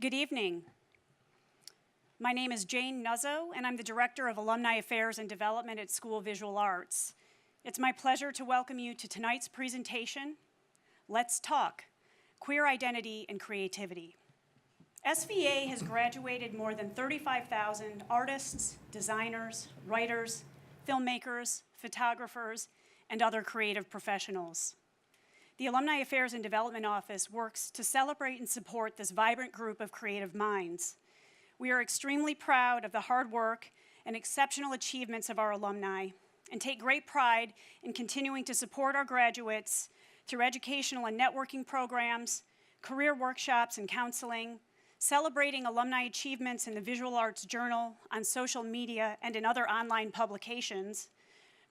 Good evening. My name is Jane Nuzzo, and I'm the Director of Alumni Affairs and Development at School of Visual Arts. It's my pleasure to welcome you to tonight's presentation, Let's Talk, Queer Identity and Creativity. SVA has graduated more than 35,000 artists, designers, writers, filmmakers, photographers, and other creative professionals. The Alumni Affairs and Development Office works to celebrate and support this vibrant group of creative minds. We are extremely proud of the hard work and exceptional achievements of our alumni and take great pride in continuing to support our graduates through educational and networking programs, career workshops and counseling, celebrating alumni achievements in the Visual Arts Journal, on social media, and in other online publications,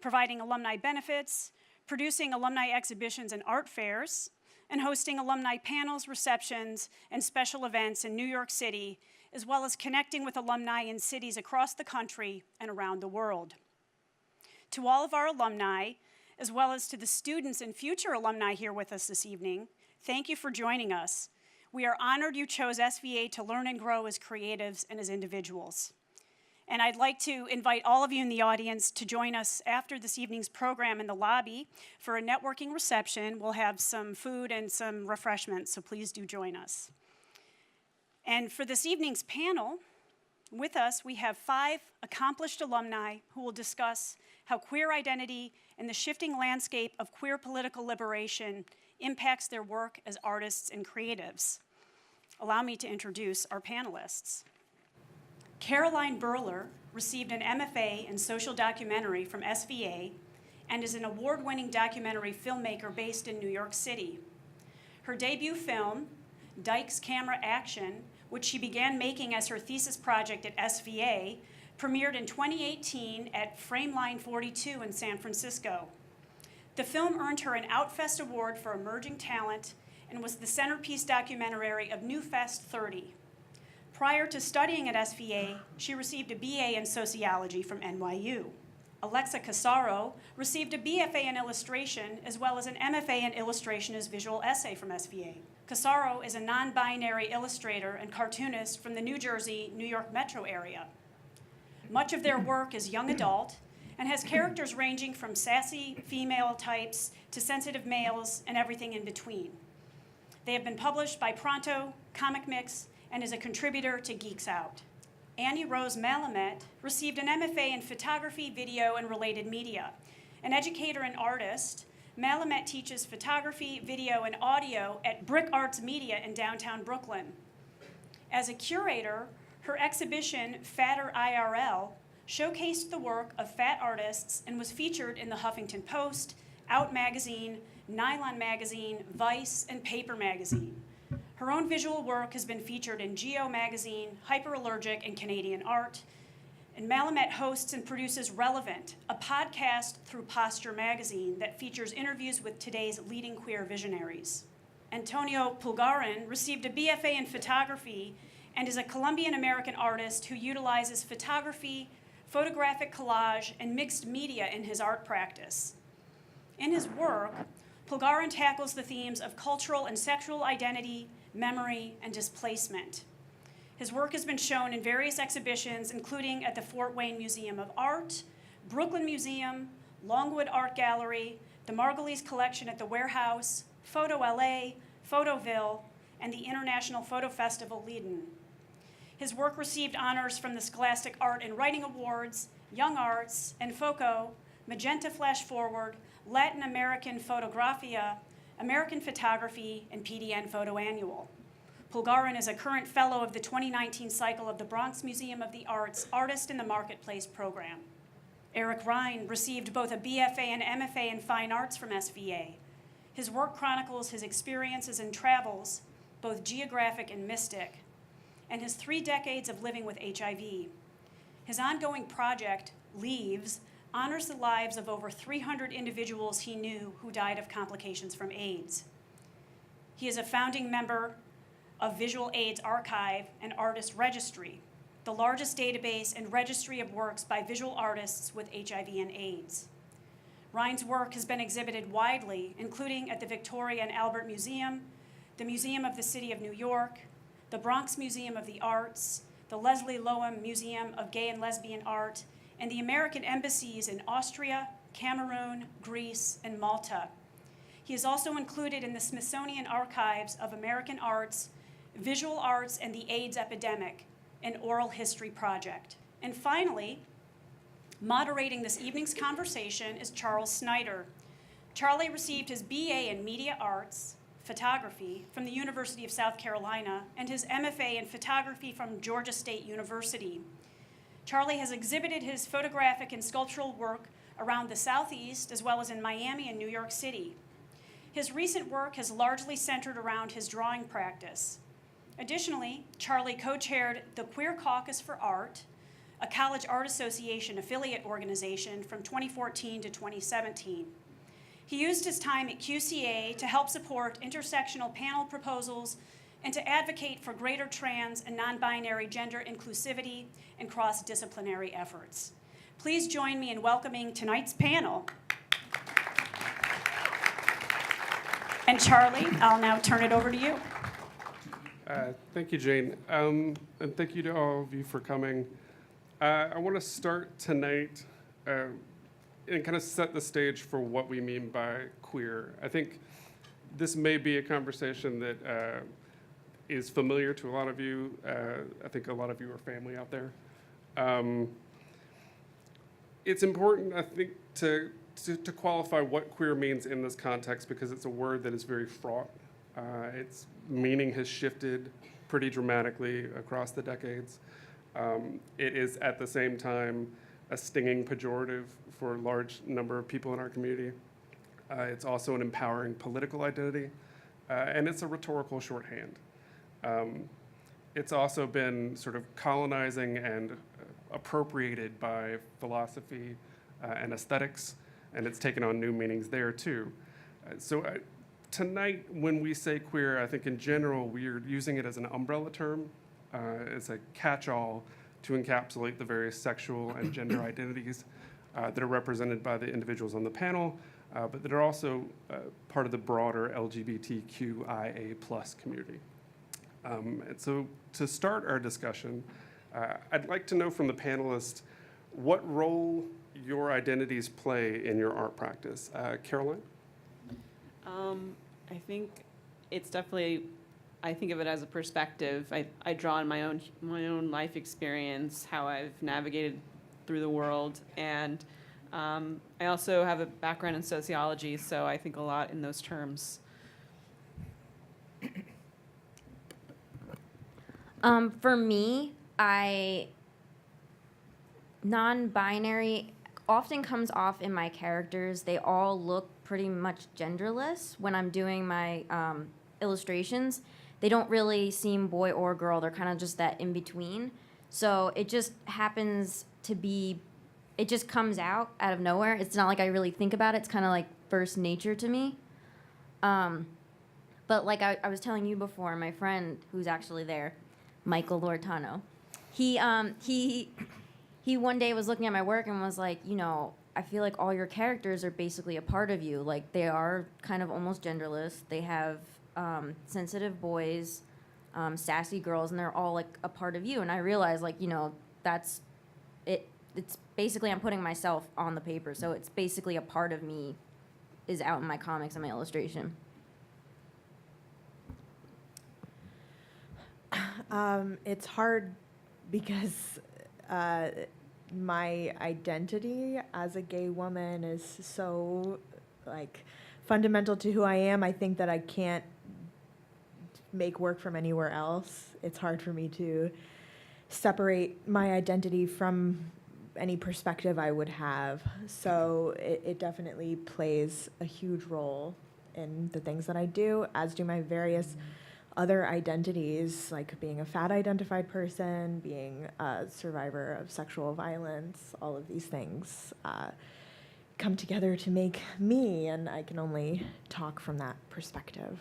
providing alumni benefits, producing alumni exhibitions and art fairs, and hosting alumni panels, receptions, and special events in New York City, as well as connecting with alumni in cities across the country and around the world. To all of our alumni, as well as to the students and future alumni here with us this evening, thank you for joining us. We are honored you chose SVA to learn and grow as creatives and as individuals. And I'd like to invite all of you in the audience to join us after this evening's program in the lobby for a networking reception. We'll have some food and some refreshments, so please do join us. And for this evening's panel, with us, we have 5 accomplished alumni who will discuss how queer identity and the shifting landscape of queer political liberation impacts their work as artists and creatives. Allow me to introduce our panelists. Caroline Berler received an MFA in social documentary from SVA and is an award-winning documentary filmmaker based in New York City. Her debut film, Dykes Camera Action, which she began making as her thesis project at SVA, premiered in 2018 at Frameline 42 in San Francisco. The film earned her an Outfest Award for Emerging Talent and was the Centerpiece Documentary of Newfest30. Prior to studying at SVA, she received a BA in Sociology from NYU. Alexa Cassaro received a BFA in Illustration as well as an MFA in Illustration as Visual Essay from SVA. Cassaro is a non-binary illustrator and cartoonist from the New Jersey, New York metro area. Much of their work is young adult and has characters ranging from sassy female types to sensitive males and everything in between. They have been published by Pronto, ComicMix, and is a contributor to Geeks OUT. Annie Rose Malamet received an MFA in photography, video, and related media. An educator and artist, Malamet teaches photography, video, and audio at Brick Arts Media in downtown Brooklyn. As a curator, her exhibition, Fatter IRL, showcased the work of fat artists and was featured in the Huffington Post, Out Magazine, Nylon Magazine, Vice, and Paper Magazine. Her own visual work has been featured in Geo Magazine, Hyperallergic, and Canadian Art. And Malamet hosts and produces Relevant, a podcast through Posture Magazine that features interviews with today's leading queer visionaries. Antonio Pulgarin received a BFA in photography and is a Colombian-American artist who utilizes photography, photographic collage, and mixed media in his art practice. In his work, Pulgarin tackles the themes of cultural and sexual identity, memory, and displacement. His work has been shown in various exhibitions, including at the Fort Wayne Museum of Art, Brooklyn Museum, Longwood Art Gallery, the Margulies Collection at the Warehouse, Photo LA, Photoville, and the International Photo Festival Leiden. His work received honors from the Scholastic Art and Writing Awards, Young Arts, and FOCO, Magenta Flash Forward, Latin American Photographia, American Photography, and PDN Photo Annual. Pulgarin is a current fellow of the 2019 cycle of the Bronx Museum of the Arts Artist in the Marketplace program. Eric Rhine received both a BFA and MFA in Fine Arts from SVA. His work chronicles his experiences and travels, both geographic and mystic, and his 3 decades of living with HIV. His ongoing project, Leaves, honors the lives of over 300 individuals he knew who died of complications from AIDS. He is a founding member of Visual AIDS Archive and Artist Registry, the largest database and registry of works by visual artists with HIV and AIDS. Rhine's work has been exhibited widely, including at the Victoria and Albert Museum, the Museum of the City of New York, the Bronx Museum of the Arts, the Leslie Loam Museum of Gay and Lesbian Art, and the American embassies in Austria, Cameroon, Greece, and Malta. He is also included in the Smithsonian Archives of American Arts, Visual Arts, and the AIDS Epidemic, an oral history project. And finally, moderating this evening's conversation is Charles Snyder. Charlie received his BA in Media Arts, Photography from the University of South Carolina and his MFA in Photography from Georgia State University. Charlie has exhibited his photographic and sculptural work around the Southeast as well as in Miami and New York City. His recent work has largely centered around his drawing practice. Additionally, Charlie co-chaired the Queer Caucus for Art, a College Art Association affiliate organization from 2014 to 2017. He used his time at QCA to help support intersectional panel proposals and to advocate for greater trans and non-binary gender inclusivity and cross-disciplinary efforts. Please join me in welcoming tonight's panel. And Charlie, I'll now turn it over to you. Thank you, Jane. And thank you to all of you for coming. I want to start tonight and kind of set the stage for what we mean by queer. I think this may be a conversation that is familiar to a lot of you. I think a lot of you are family out there. It's important, I think, to qualify what queer means in this context because it's a word that is very fraught. Its meaning has shifted pretty dramatically across the decades. It is at the same time a stinging pejorative for a large number of people in our community. It's also an empowering political identity, and it's a rhetorical shorthand. It's also been sort of colonizing and appropriated by philosophy and aesthetics, and it's taken on new meanings there too. Tonight, when we say queer, I think in general we're using it as an umbrella term. It's a catch-all to encapsulate the various sexual and gender identities that are represented by the individuals on the panel, but that are also part of the broader LGBTQIA+ community. And so to start our discussion, I'd like to know from the panelists what role your identities play in your art practice. Caroline? I think it's definitely, I think of it as a perspective. I draw on my own life experience, how I've navigated through the world, and I also have a background in sociology, so I think a lot in those terms. For me, non-binary often comes off in my characters. They all look pretty much genderless when I'm doing my illustrations. They don't really seem boy or girl. They're kind of just that in between. So it just happens to be, it just comes out of nowhere. It's not like I really think about it. It's kind of like first nature to me. But like I was telling you before, my friend who's actually there, Michael Lortano, he one day was looking at my work and was like, you know, I feel like all your characters are basically a part of you. Like they are kind of almost genderless. They have sensitive boys, sassy girls, and they're all like a part of you. And I realized, like, you know, that's it. It's basically I'm putting myself on the paper, so it's basically a part of me is out in my comics and my illustration. It's hard because my identity as a gay woman is so like fundamental to who I am. I think that I can't make work from anywhere else. It's hard for me to separate my identity from any perspective I would have. So it definitely plays a huge role in the things that I do, as do my various other identities, like being a fat identified person, being a survivor of sexual violence. All of these things come together to make me, and I can only talk from that perspective.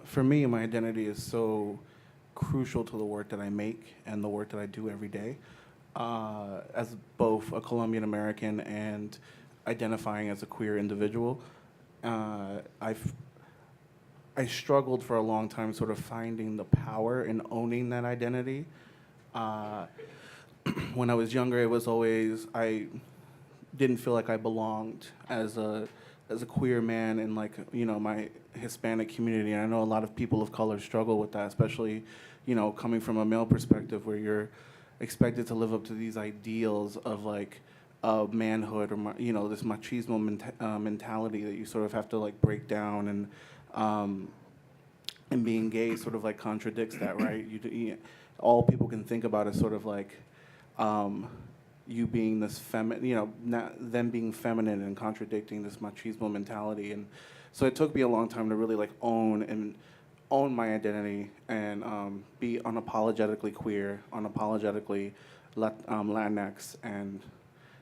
For me, my identity is so crucial to the work that I make and the work that I do every day. As both a Colombian American and identifying as a queer individual, I struggled for a long time sort of finding the power in owning that identity. When I was younger, it was always, I didn't feel like I belonged as a queer man in, like, you know, my Hispanic community. And I know a lot of people of color struggle with that, especially, you know, coming from a male perspective where you're expected to live up to these ideals of, like, manhood, or, you know, this machismo mentality that you sort of have to, like, break down. And being gay sort of, like, contradicts that, right? All people can think about is sort of like you being this feminine, you know, them being feminine and contradicting this machismo mentality. And so it took me a long time to really, like, own my identity and be unapologetically queer, unapologetically Latinx. And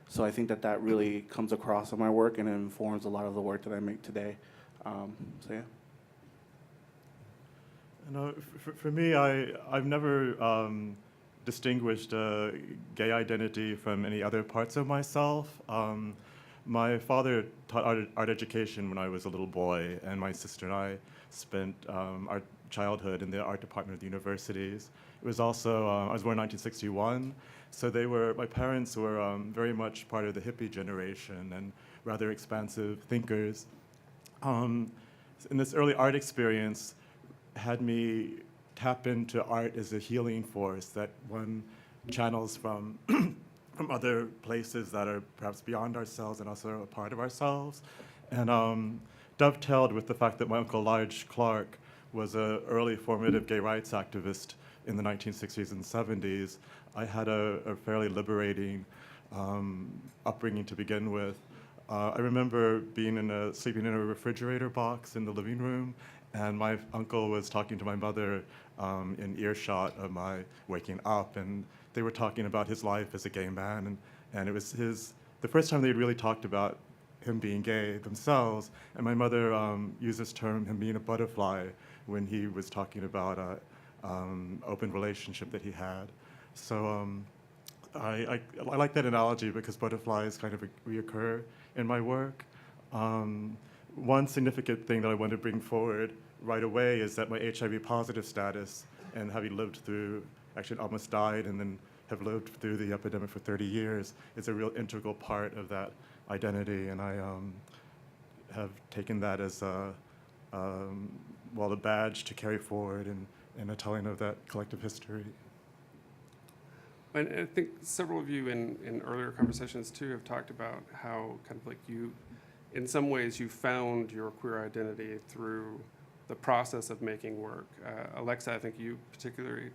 so I think that really comes across in my work, and it informs a lot of the work that I make today. So yeah. You know, for me, I've never distinguished gay identity from any other parts of myself. My father taught art education when I was a little boy, and my sister and I spent our childhood in the art department of the universities. It was also, I was born in 1961, so my parents were very much part of the hippie generation and rather expansive thinkers. In this early art experience, had me tap into art as a healing force that one channels from from other places that are perhaps beyond ourselves and also a part of ourselves. And dovetailed with the fact that my uncle Lige Clark was an early formative gay rights activist in the 1960s and 70s. I had a fairly liberating upbringing to begin with. I remember sleeping in a refrigerator box in the living room, and my uncle was talking to my mother in earshot of my waking up, and they were talking about his life as a gay man, and it was the first time they had really talked about him being gay themselves, and my mother used this term, him being a butterfly, when he was talking about an open relationship that he had. So I like that analogy because butterflies kind of reoccur in my work. One significant thing that I want to bring forward right away is that my HIV positive status, and having lived through, actually almost died and then have lived through the epidemic for 30 years, is a real integral part of that identity. And I have taken that as a badge to carry forward in a telling of that collective history. And I think several of you in earlier conversations too have talked about how kind of like you, in some ways, you found your queer identity through the process of making work. Alexa, I think you particularly.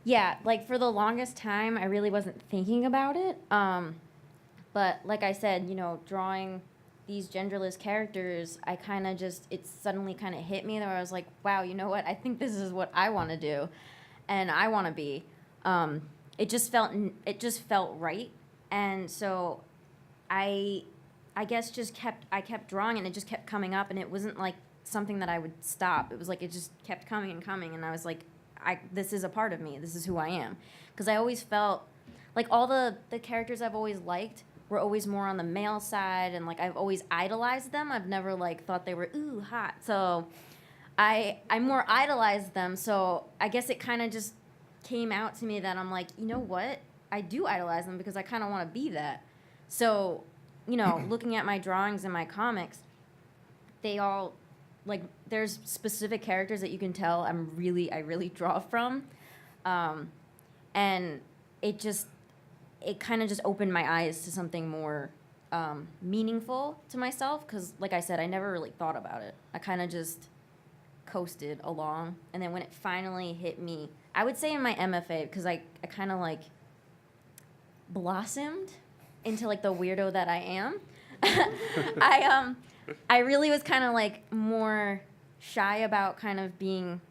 Yeah, like for the longest time, I really wasn't thinking about it. But like I said, you know, drawing these genderless characters, I kind of it suddenly kind of hit me that I was like, wow, you know what? I think this is what I want to do, and I want to be. It just felt right, and so I guess I kept drawing, and it just kept coming up, and it wasn't like something that I would stop. It was like it just kept coming and coming, and I was like, this is a part of me. This is who I am, because I always felt like all the characters I've always liked were always more on the male side, and like I've always idolized them. I've never like thought they were ooh hot, so I more idolized them. So I guess it kind of just came out to me that I'm like, you know what? I do idolize them because I kind of want to be that. So, you know, looking at my drawings and my comics, they all, like, there's specific characters that you can tell I really draw from. And it kind of just opened my eyes to something more meaningful to myself, because, like I said, I never really thought about it. I kind of just coasted along, and then when it finally hit me, I would say in my MFA, because I kind of like blossomed into like the weirdo that I am. I really was kind of like more shy about kind of being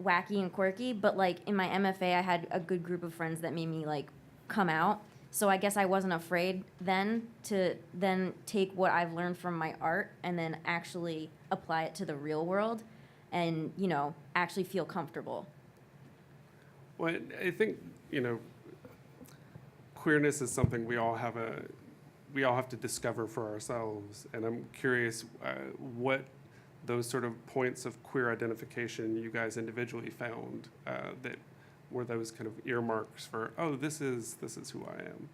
wacky and quirky, but like in my MFA I had a good group of friends that made me like come out. So I guess I wasn't afraid then to then take what I've learned from my art and then actually apply it to the real world and, you know, actually feel comfortable. Well, I think, you know, queerness is something we all have to discover for ourselves, and I'm curious what those sort of points of queer identification you guys individually found that were those kind of earmarks for, oh, this is who I am.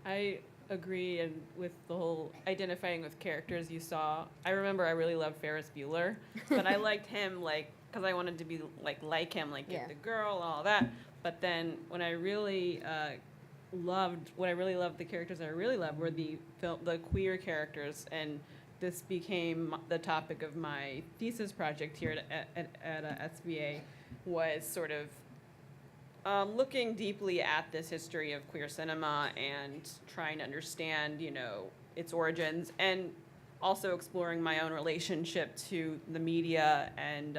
I agree, and with the whole identifying with characters you saw. I remember I really loved Ferris Bueller, but I liked him because I wanted to be like him, Yeah. get the girl and all that. But then when I really loved the characters I really loved were the queer characters, and this became the topic of my thesis project here at SVA, was sort of looking deeply at this history of queer cinema and trying to understand, its origins, and also exploring my own relationship to the media. And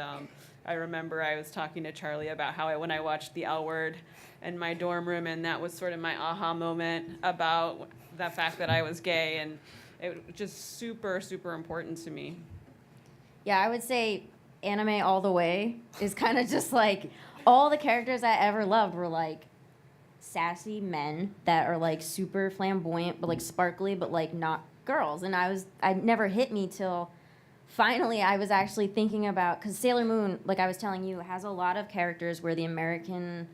I remember I was talking to Charlie about how when I watched The L Word in my dorm room, and that was sort of my aha moment about the fact that I was gay, and it was just super, super important to me. Yeah, I would say anime all the way is kind of just like all the characters I ever loved were like sassy men that are like super flamboyant but like sparkly but like not girls. And I never hit me till finally I was actually thinking about, because Sailor Moon, like I was telling you, has a lot of characters where the American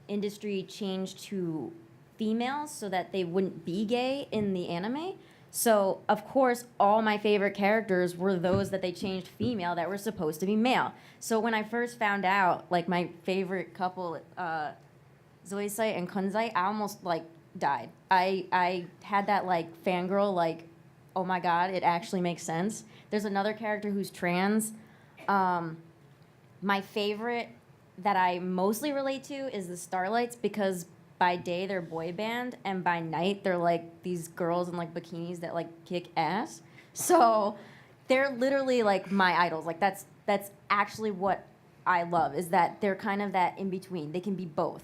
industry changed to females so that they wouldn't be gay in the anime. So, of course, all my favorite characters were those that they changed female that were supposed to be male. So when I first found out, like, my favorite couple, Zoisite and Kunzite, I almost, like, died. I had that, like, fangirl, like, oh my god, it actually makes sense. There's another character who's trans. My favorite that I mostly relate to is the Starlights, because by day they're boy band, and by night they're like these girls in like bikinis that like kick ass. So they're literally like my idols. Like that's actually what I love, is that they're kind of that in between. They can be both.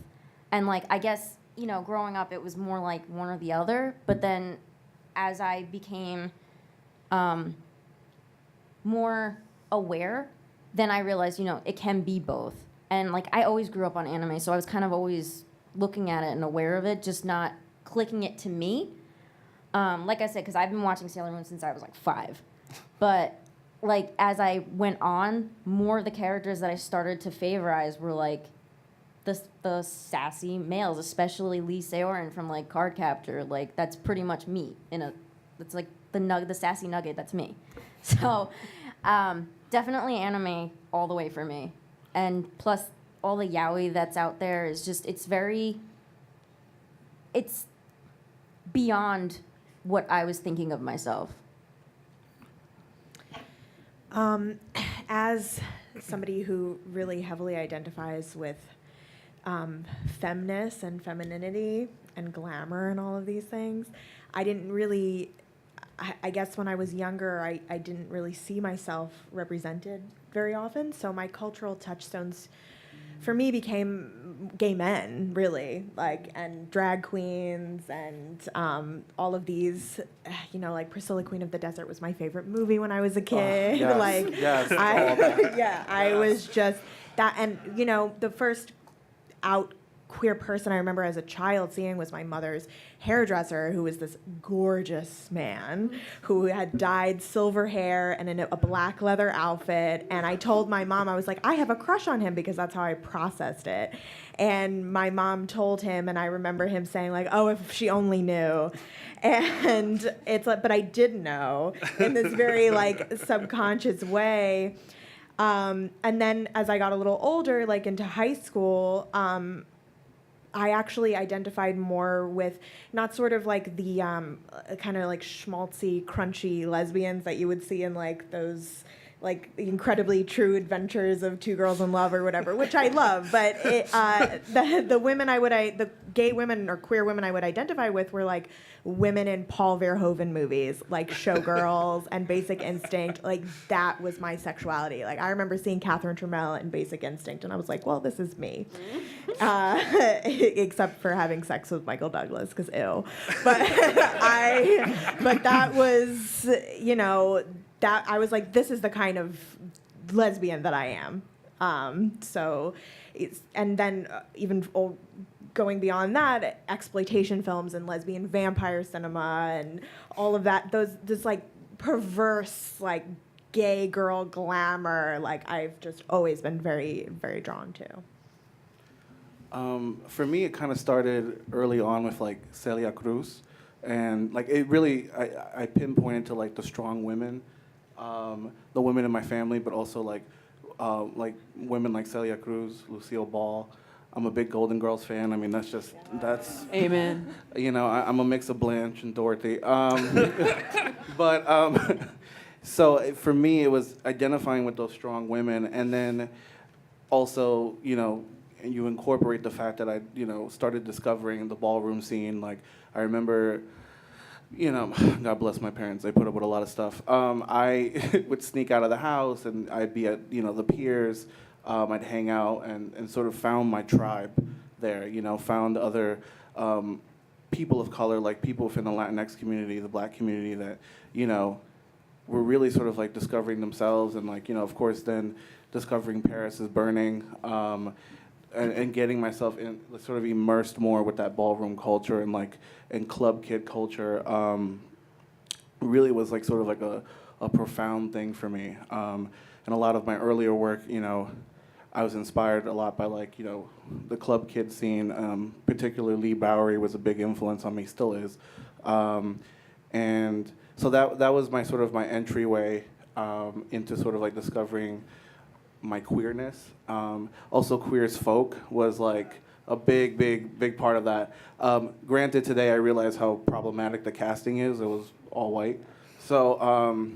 And like I guess, growing up it was more like one or the other, but then as I became more aware, then I realized, it can be both. And like I always grew up on anime, so I was kind of always looking at it and aware of it, just not clicking it to me. Like I said, because I've been watching Sailor Moon since I was like 5. But like as I went on, more of the characters that I started to favorize were like the sassy males, especially Lee Seorin from like Cardcaptor. Like that's pretty much me it's like the sassy nugget, that's me. So definitely anime all the way for me. And plus all the yaoi that's out there is just, it's beyond what I was thinking of myself. As somebody who really heavily identifies with feminist and femininity and glamour and all of these things, I didn't really, I guess when I was younger, I didn't really see myself represented very often. So my cultural touchstones for me became gay men, really, and drag queens and all of these, like Priscilla, Queen of the Desert was my favorite movie when I was a kid. Yes, all that. I was just that, and the first out queer person I remember as a child seeing was my mother's hairdresser, who was this gorgeous man who had dyed silver hair and in a black leather outfit. And I told my mom, I was like, I have a crush on him, because that's how I processed it. And my mom told him, and I remember him saying like, oh, if she only knew. And it's like, but I did know in this very like subconscious way. And then as I got a little older, like into high school, I actually identified more with not sort of like the kind of like schmaltzy, crunchy lesbians that you would see in like those like incredibly true adventures of Two Girls in Love or whatever, which I love. But the women the gay women or queer women I would identify with were like women in Paul Verhoeven movies, like Showgirls and Basic Instinct. Like that was my sexuality. Like I remember seeing Catherine Trammell in Basic Instinct, and I was like, well, this is me. Except for having sex with Michael Douglas, because ew. But that was, that I was like, this is the kind of lesbian that I am. So, and then even going beyond that, exploitation films and lesbian vampire cinema and all of that, those just like perverse, like, gay girl glamour, like, I've just always been very, very drawn to. For me, it kind of started early on with like Celia Cruz, and like it really, I pinpointed to like the strong women, the women in my family, but also like women like Celia Cruz, Lucille Ball. I'm a big Golden Girls fan. I mean, that's Amen. you know, I'm a mix of Blanche and Dorothy. But so for me, it was identifying with those strong women, and then also, you know, you incorporate the fact that I, you know, started discovering the ballroom scene. Like, I remember, you know, God bless my parents, they put up with a lot of stuff. I would sneak out of the house, and I'd be at, you know, the piers. I'd hang out and sort of found my tribe there, you know, found other people of color, like people within the Latinx community, the Black community that, you know, were really sort of like discovering themselves, and like, you know, of course then discovering Paris is Burning, and getting myself in, sort of immersed more with that ballroom culture and like, and club kid culture, really was like sort of like a profound thing for me. And a lot of my earlier work, you know, I was inspired a lot by like, you know, the club kid scene, particularly Lee Bowery was a big influence on me, still is. And so that was my sort of my entryway into sort of like discovering my queerness. Also, Queer as Folk was like a big part of that. Granted, today I realize how problematic the casting is. It was all white. So,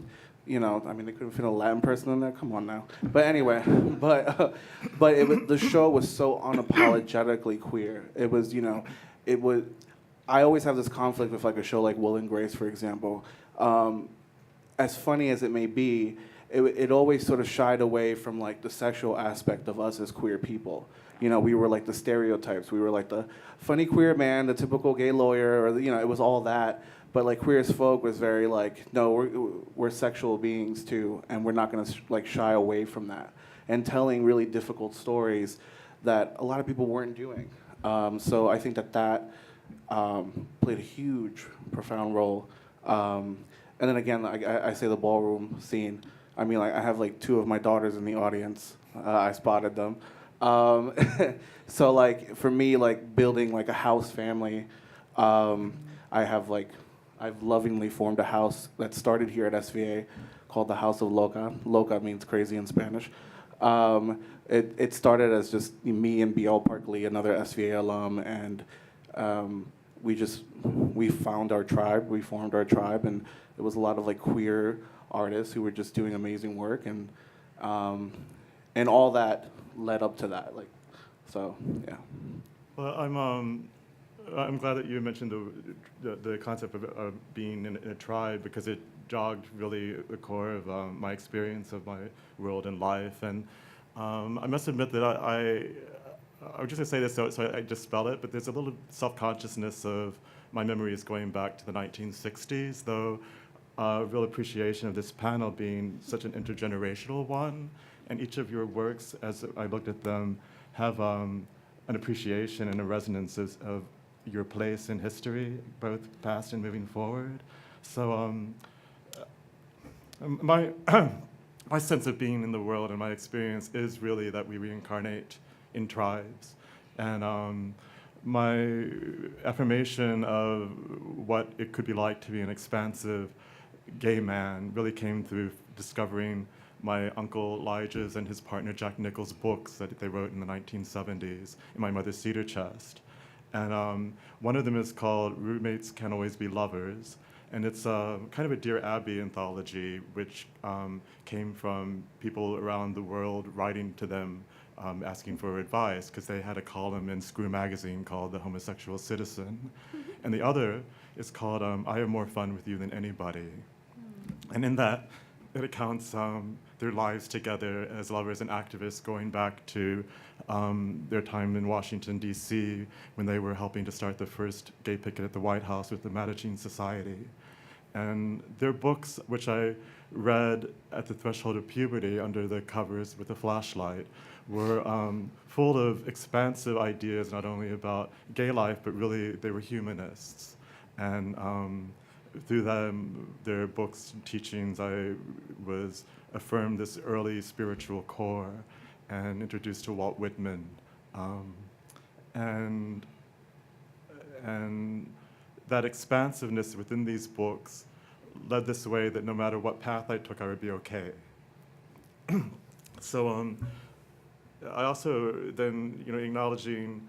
you know, I mean, they couldn't fit a Latin person in there. Come on now. But anyway, but it was, the show was so unapologetically queer. It was, you know, it was. I always have this conflict with like a show like Will and Grace, for example. As funny as it may be, it always sort of shied away from like the sexual aspect of us as queer people. You know, we were like the stereotypes. We were like the funny queer man, the typical gay lawyer, or, you know, it was all that. But like Queer as Folk was very like, no, we're sexual beings too, and we're not gonna like shy away from that. And telling really difficult stories that a lot of people weren't doing. So I think that played a huge, profound role. And then again, I say the ballroom scene. I mean, like, I have like 2 of my daughters in the audience. I spotted them. So like for me, like building like a house family, I've lovingly formed a house that started here at SVA called the House of Loca. Loca means crazy in Spanish. It started as just me and BL Parkley, another SVA alum, and we found our tribe, we formed our tribe, and it was a lot of like queer artists who were just doing amazing work, and all that led up to that, like, so yeah. Well, I'm glad that you mentioned the concept of being in a tribe, because it jogged really the core of my experience of my world and life. And I must admit that I was just going to say this, so I just spell it, but there's a little self-consciousness of my memories going back to the 1960s, though a real appreciation of this panel being such an intergenerational one. And each of your works, as I looked at them, have an appreciation and a resonance of your place in history, both past and moving forward. So my my sense of being in the world and my experience is really that we reincarnate in tribes. And my affirmation of what it could be like to be an expansive gay man really came through discovering my uncle Elijah's and his partner Jack Nichol's books that they wrote in the 1970s in my mother's cedar chest. And one of them is called Roommates Can't Always Be Lovers. And it's kind of a Dear Abby anthology, which came from people around the world writing to them, asking for advice, because they had a column in Screw magazine called The Homosexual Citizen. And the other is called I Have More Fun With You Than Anybody. And in that, it recounts their lives together as lovers and activists, going back to their time in Washington, D.C., when they were helping to start the first gay picket at the White House with the Mattachine Society. And their books, which I read at the threshold of puberty under the covers with a flashlight, were full of expansive ideas, not only about gay life, but really they were humanists. And through them, their books and teachings, I was affirmed this early spiritual core and introduced to Walt Whitman. And that expansiveness within these books led this way that no matter what path I took, I would be okay. So I also then, acknowledging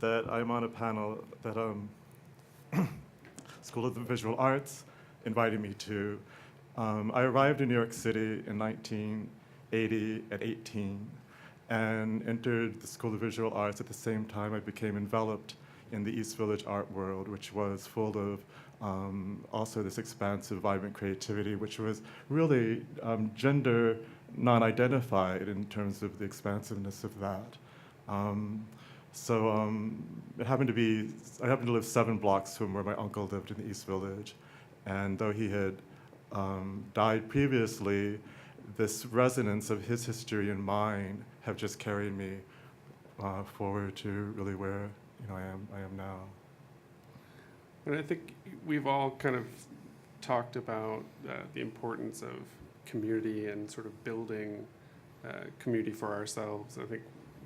that I'm on a panel that School of the Visual Arts invited me to. I arrived in New York City in 1980 at 18 and entered the School of Visual Arts at the same time I became enveloped in the East Village art world, which was full of also this expansive, vibrant creativity, which was really gender non-identified in terms of the expansiveness of that. It happened to be, I happened to live 7 blocks from where my uncle lived in the East Village. And though he had died previously, this resonance of his history and mine have just carried me forward to really where I am now. And I think we've all kind of talked about the importance of community and sort of building community for ourselves. I think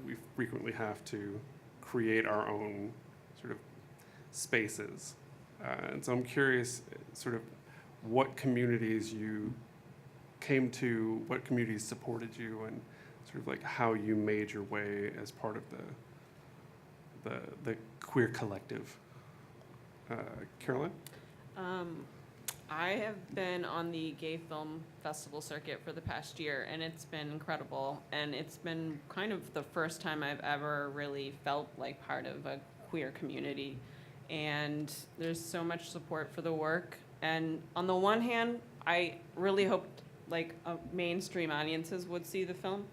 we frequently have to create our own sort of spaces. And so I'm curious sort of what communities you came to, what communities supported you, and sort of like how you made your way as part of the queer collective. Caroline? I have been on the gay film festival circuit for the past year, and it's been incredible. And it's been kind of the first time I've ever really felt like part of a queer community. And there's so much support for the work. And on the one hand, I really hoped mainstream audiences would see the film,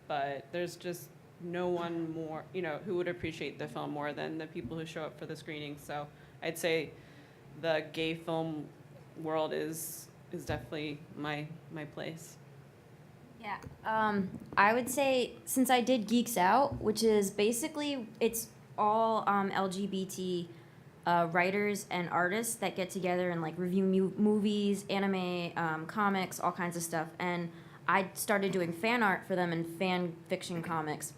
but there's just no one more, who would appreciate the film more than the people who show up for the screening. So I'd say the gay film world is definitely my place. Yeah. I would say, since I did Geeks Out, which is basically, it's all LGBT writers and artists that get together and review movies, anime, comics, all kinds of stuff. And I started doing fan art for them and fan fiction comics.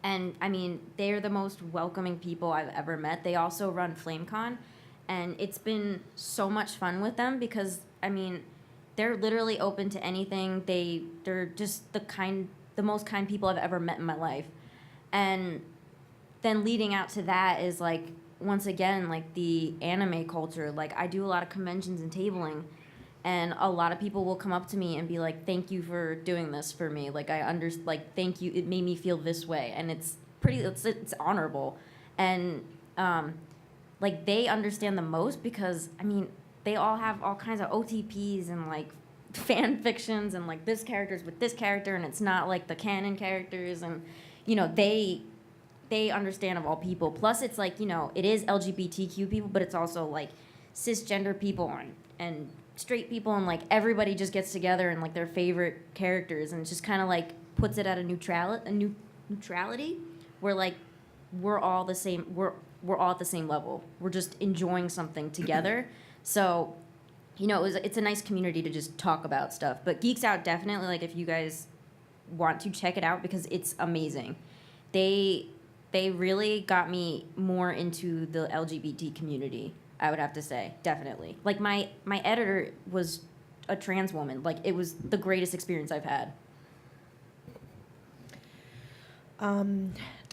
And I mean, they're the most welcoming people I've ever met. They also run FlameCon, and it's been so much fun with them because, I mean, they're literally open to anything. They're just the most kind people I've ever met in my life. And then leading out to that is once again, the anime culture. I do a lot of conventions and tabling, and a lot of people will come up to me and be like, "Thank you for doing this for me. Thank you. It made me feel this way." And it's honorable. And they understand the most because, I mean, they all have all kinds of OTPs and fan fictions and this character's with this character, and it's not the canon characters, and they understand of all people. Plus, it's it is LGBTQ people, but it's also cisgender people and straight people, and everybody just gets together and their favorite characters, and it just kind of puts it at a neutrality where we're all the same. We're all at the same level. We're just enjoying something together. So, it's a nice community to just talk about stuff. But Geeks Out, definitely, if you guys want to check it out, because it's amazing. They really got me more into the LGBT community, I would have to say, definitely. My editor was a trans woman. It was the greatest experience I've had.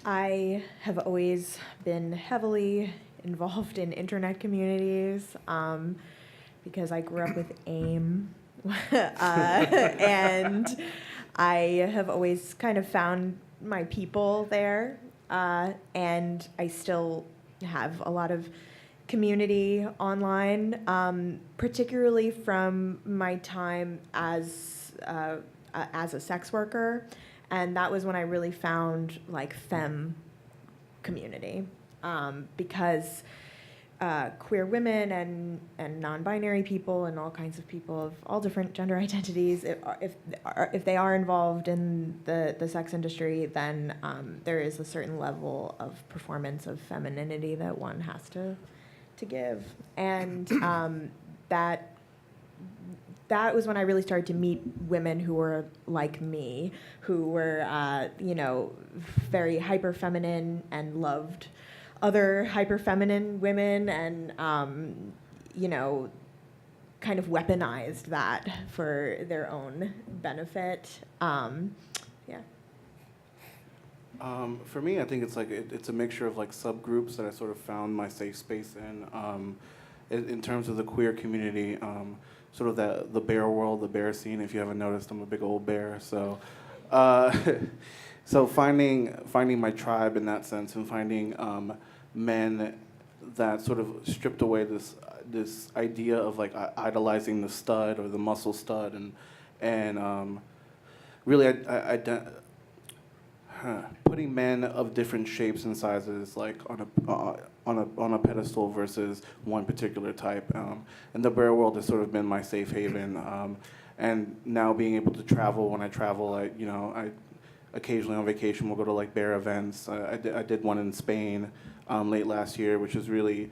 I have always been heavily involved in internet communities because I grew up with AIM. And I have always kind of found my people there. And I still have a lot of community online, particularly from my time as a sex worker. And that was when I really found femme community, because queer women and non-binary people and all kinds of people of all different gender identities, if they are involved in the sex industry, then there is a certain level of performance of femininity that one has to give. And that was when I really started to meet women who were like me, who were, very hyper feminine and loved other hyper feminine women, and kind of weaponized that for their own benefit. Yeah. For me, I think it's like it's a mixture of like subgroups that I sort of found my safe space in terms of the queer community. Sort of the bear world, the bear scene. If you haven't noticed, I'm a big old bear. So, so finding my tribe in that sense, and finding men that sort of stripped away this idea of like idolizing the stud or the muscle stud, and really putting men of different shapes and sizes like on a pedestal versus one particular type. And the bear world has sort of been my safe haven. And now being able to travel, when I travel, I occasionally on vacation will go to like bear events. I did one in Spain late last year, which was really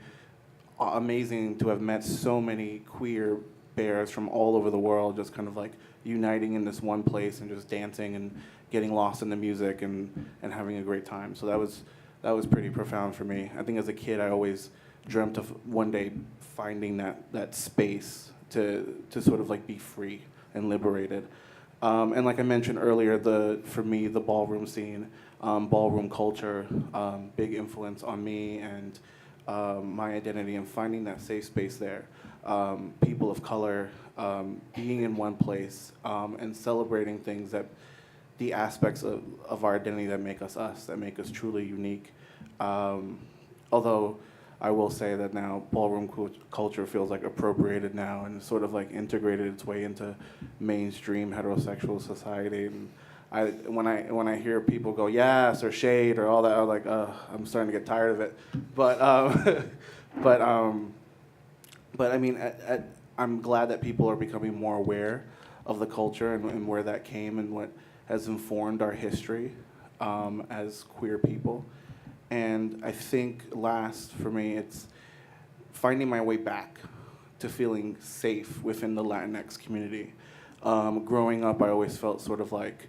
amazing to have met so many queer bears from all over the world, just kind of like uniting in this one place and just dancing and getting lost in the music and having a great time. So that was pretty profound for me. I think as a kid, I always dreamt of one day finding that space to sort of like be free and liberated. And like I mentioned earlier, for me, the ballroom scene, ballroom culture, big influence on me and my identity, and finding that safe space there. People of color, being in one place, and celebrating things the aspects of our identity that make us us, that make us truly unique. Although I will say that now ballroom culture feels like appropriated now and sort of like integrated its way into mainstream heterosexual society. And when I hear people go yes or shade or all that, I'm like, I'm starting to get tired of it. But I mean, I'm glad that people are becoming more aware of the culture and where that came and what has informed our history as queer people. And I think last, for me, it's finding my way back to feeling safe within the Latinx community. Growing up, I always felt sort of like,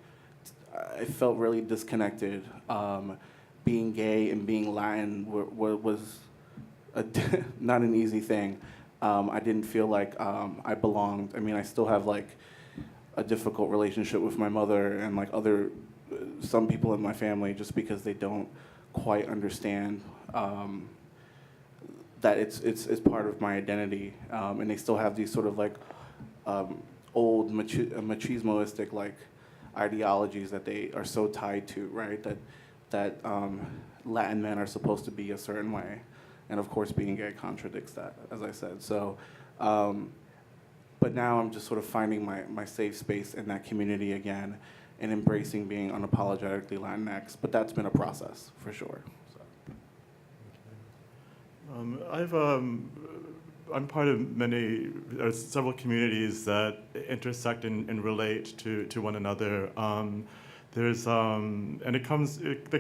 I felt really disconnected. Being gay and being Latin was not an easy thing. I didn't feel like I belonged. I mean, I still have like a difficult relationship with my mother and like some people in my family, just because they don't quite understand that it's part of my identity, and they still have these sort of like old machismoistic like ideologies that they are so tied to, right? That Latin men are supposed to be a certain way, and of course being gay contradicts that, as I said. So, but now I'm just sort of finding my safe space in that community again, and embracing being unapologetically Latinx. But that's been a process, for sure. So. I'm part of several communities that intersect and relate to one another. They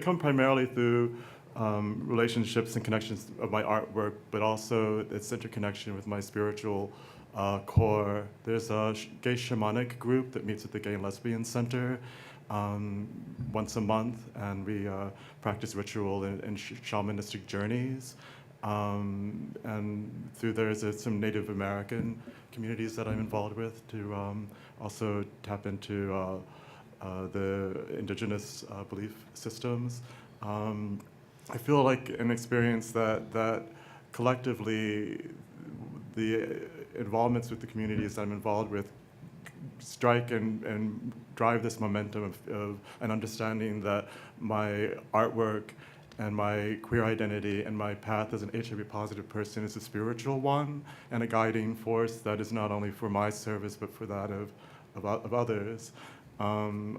come primarily through relationships and connections of my artwork, but also its interconnection with my spiritual core. There's a gay shamanic group that meets at the Gay and Lesbian Center once a month, and we practice ritual and shamanistic journeys. And through there's some Native American communities that I'm involved with to also tap into the indigenous belief systems. I feel like an experience that collectively the involvements with the communities that I'm involved with strike and drive this momentum of an understanding that my artwork and my queer identity and my path as an HIV positive person is a spiritual one and a guiding force that is not only for my service but for that of others. I'm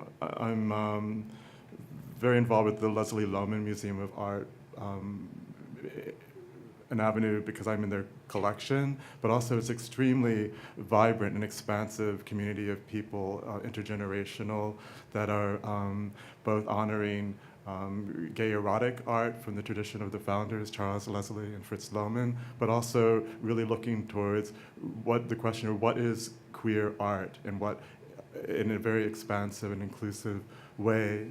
very involved with the Leslie Lohman Museum of Art, an avenue because I'm in their collection, but also it's extremely vibrant and expansive community of people, intergenerational, that are both honoring gay erotic art from the tradition of the founders, Charles Leslie and Fritz Lohmann, but also really looking towards the question of what is queer art and what, in a very expansive and inclusive way.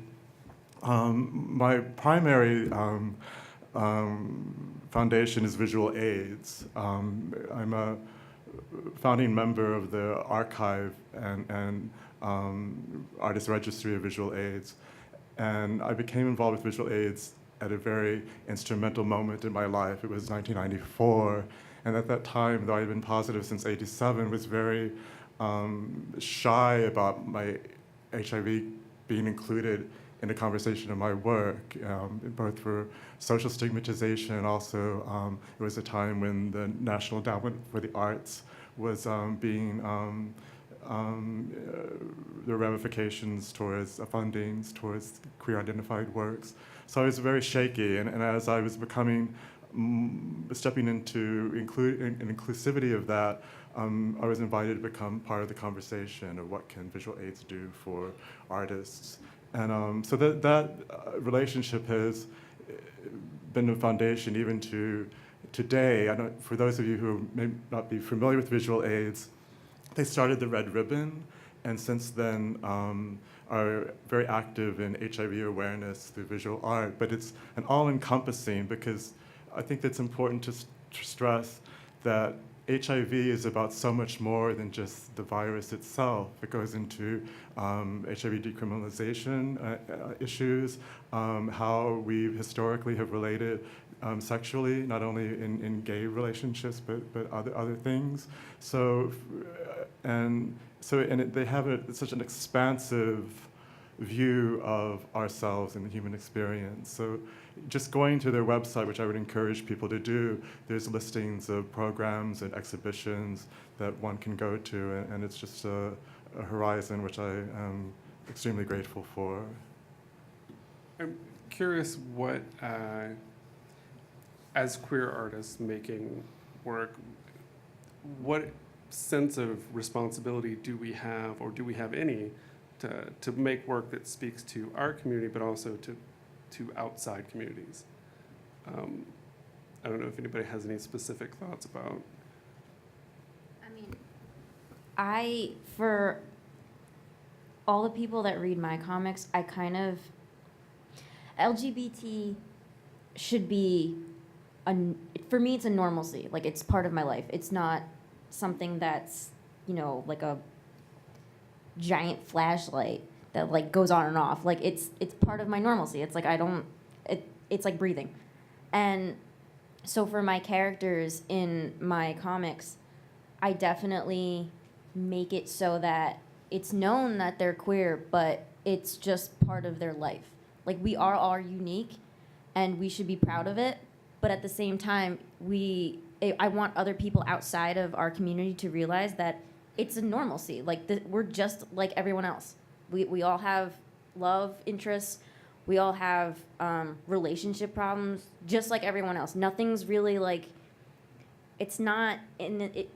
My primary foundation is visual aids. I'm a founding member of the archive and artist registry of visual aids. And I became involved with visual aids at a very instrumental moment in my life. It was 1994. And at that time, though I had been positive since '87, was very shy about my HIV being included in a conversation of my work, both for social stigmatization and also it was a time when the National Endowment for the Arts was being, the ramifications towards fundings, towards queer identified works. So I was very shaky, and as I was becoming, stepping into inclusivity of that, I was invited to become part of the conversation of what can visual aids do for artists. And so that relationship has been a foundation even to today. I don't, for those of you who may not be familiar with visual aids, they started the Red Ribbon, and since then are very active in HIV awareness through visual art. But it's an all-encompassing, because I think that's important to stress that HIV is about so much more than just the virus itself. It goes into HIV decriminalization issues, how we historically have related sexually, not only in gay relationships, but other things. So, they have such an expansive view of ourselves and the human experience. So just going to their website, which I would encourage people to do, there's listings of programs and exhibitions that one can go to, and it's just a horizon which I am extremely grateful for. I'm curious what, as queer artists making work, what sense of responsibility do we have, or do we have any, to make work that speaks to our community, but also to outside communities? I don't know if anybody has any specific thoughts about. I mean, for all the people that read my comics, I kind of, LGBT should be, for me, it's a normalcy. Like, it's part of my life. It's not something that's, like a giant flashlight that like goes on and off. Like it's part of my normalcy. It's like it's like breathing. And so for my characters in my comics, I definitely make it so that it's known that they're queer, but it's just part of their life. Like, we are unique and we should be proud of it, but at the same time, I want other people outside of our community to realize that it's a normalcy. Like, we're just like everyone else. We all have love interests. We all have relationship problems, just like everyone else. Nothing's really like, it's not, I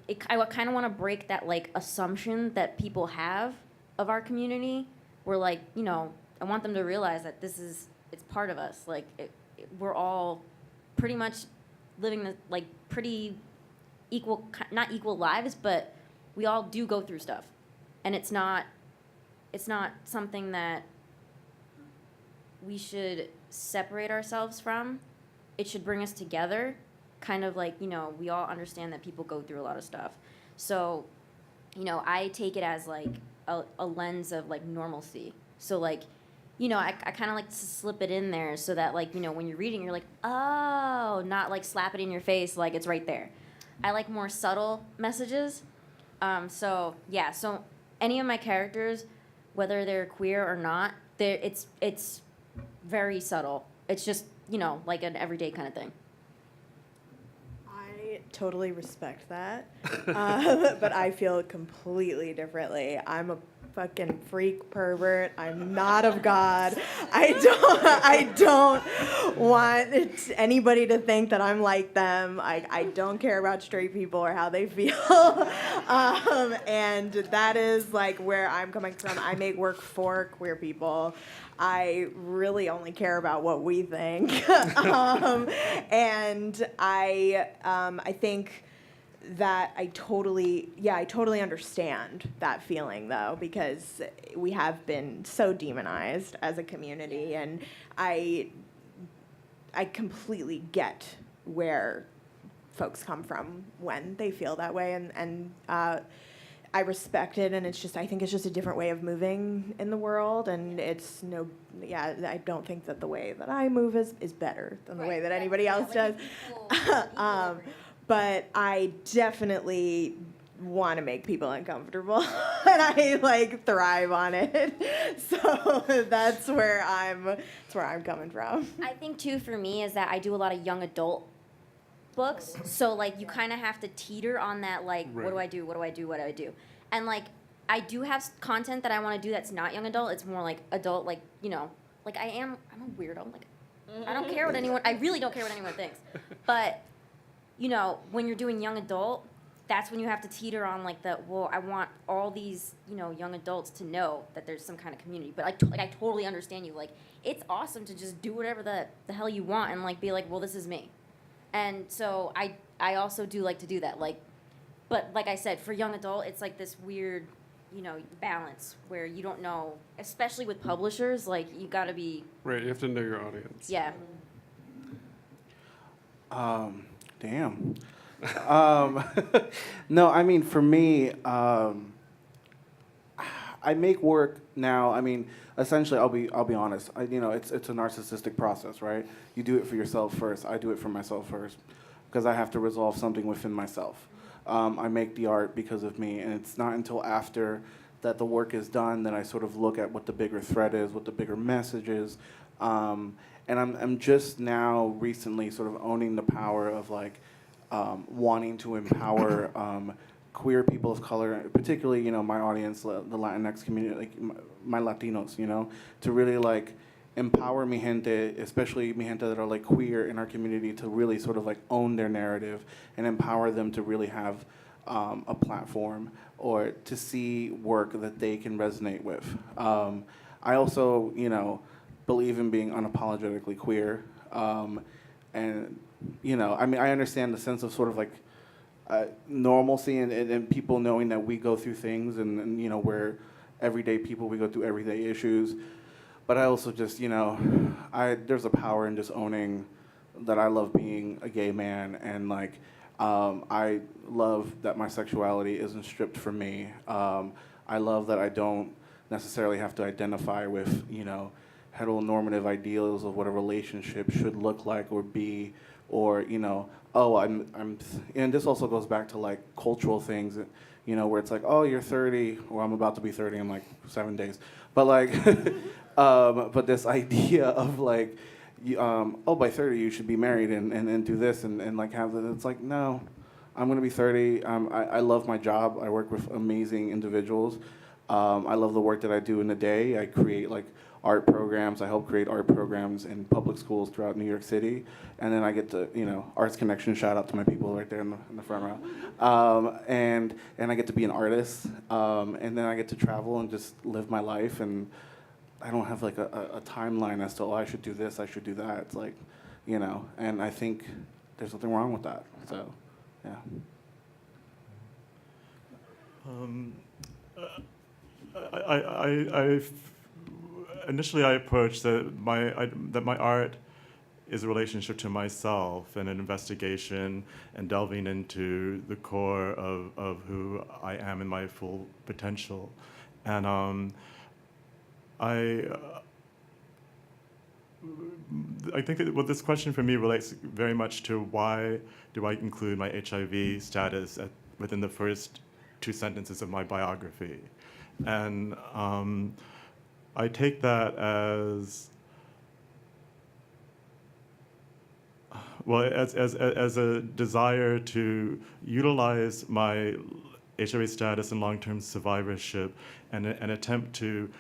kind of want to break that like assumption that people have of our community. Where like, I want them to realize that it's part of us. Like, we're all pretty much living the like pretty equal, not equal lives, but we all do go through stuff, and it's not something that we should separate ourselves from. It should bring us together, kind of like, we all understand that people go through a lot of stuff. So, I take it as like a lens of like normalcy. So like, I kind of like to slip it in there so that like, when you're reading, you're like, oh, not like slap it in your face like it's right there. I like more subtle messages. So any of my characters, whether they're queer or not, it's very subtle. It's just, like an everyday kind of thing. I totally respect that, but I feel completely differently. I'm a fucking freak pervert. I'm not of God. I don't want anybody to think that I'm like them. I don't care about straight people or how they feel. And that is like where I'm coming from. I make work for queer people. I really only care about what we think. And I think that I totally understand that feeling, though, because we have been so demonized as a community, and I completely get where folks come from when they feel that way, and I respect it, and I think it's just a different way of moving in the world, and I don't think that the way that I move is better than the way that anybody else does. But I definitely want to make people uncomfortable, and I thrive on it. So that's where I'm coming from. I think too for me is that I do a lot of young adult books, so you kind of have to teeter on that Right. what do I do, and I do have content that I want to do that's not young adult. It's more adult, I'm a weirdo. I don't care what I really don't care what anyone thinks, but when you're doing young adult, that's when you have to teeter on I want all these young adults to know that there's some kind of community. But I totally understand you. It's awesome to just do whatever the hell you want and be well, this is me. And so I also do like to do that. But like I said, for young adult, it's this weird balance where you don't know, especially with publishers. You got to be Right, you have to know your audience. yeah. Damn. No, I mean, for me, I make work now. I mean, essentially, I'll be honest. It's a narcissistic process, right? You do it for yourself first. I do it for myself first because I have to resolve something within myself. I make the art because of me, and it's not until after that the work is done that I sort of look at what the bigger thread is, what the bigger message is. And I'm just now recently sort of owning the power of wanting to empower queer people of color, particularly my audience, the Latinx community, my Latinos, to really empower mi gente, especially mi gente that are queer in our community, to really sort of own their narrative and empower them to really have a platform or to see work that they can resonate with. I also, believe in being unapologetically queer, and I understand the sense of sort of normalcy and people knowing that we go through things and we're everyday people, we go through everyday issues, but I also just there's a power in just owning that I love being a gay man, and I love that my sexuality isn't stripped from me. I love that I don't necessarily have to identify with heteronormative ideals of what a relationship should look like or be, or I'm and this also goes back to cultural things, where it's oh, you're 30, or I'm about to be 30 in 7 days, but but this idea of by 30 you should be married and do this and have that. It's no, I'm gonna be 30. I love my job. I work with amazing individuals. I love the work that I do in the day. I create art programs. I help create art programs in public schools throughout New York City. And then I get to, Arts Connection, shout out to my people right there in the front row. And I get to be an artist. And then I get to travel and just live my life. And I don't have a timeline as to, I should do this, I should do that. It's and I think there's nothing wrong with that. So, yeah. Initially, I approached that my art is a relationship to myself and an investigation and delving into the core of who I am and my full potential. And I think that this question for me relates very much to why do I include my HIV status within the first 2 sentences of my biography. And I take that as a desire to utilize my HIV status and long-term survivorship, and an attempt to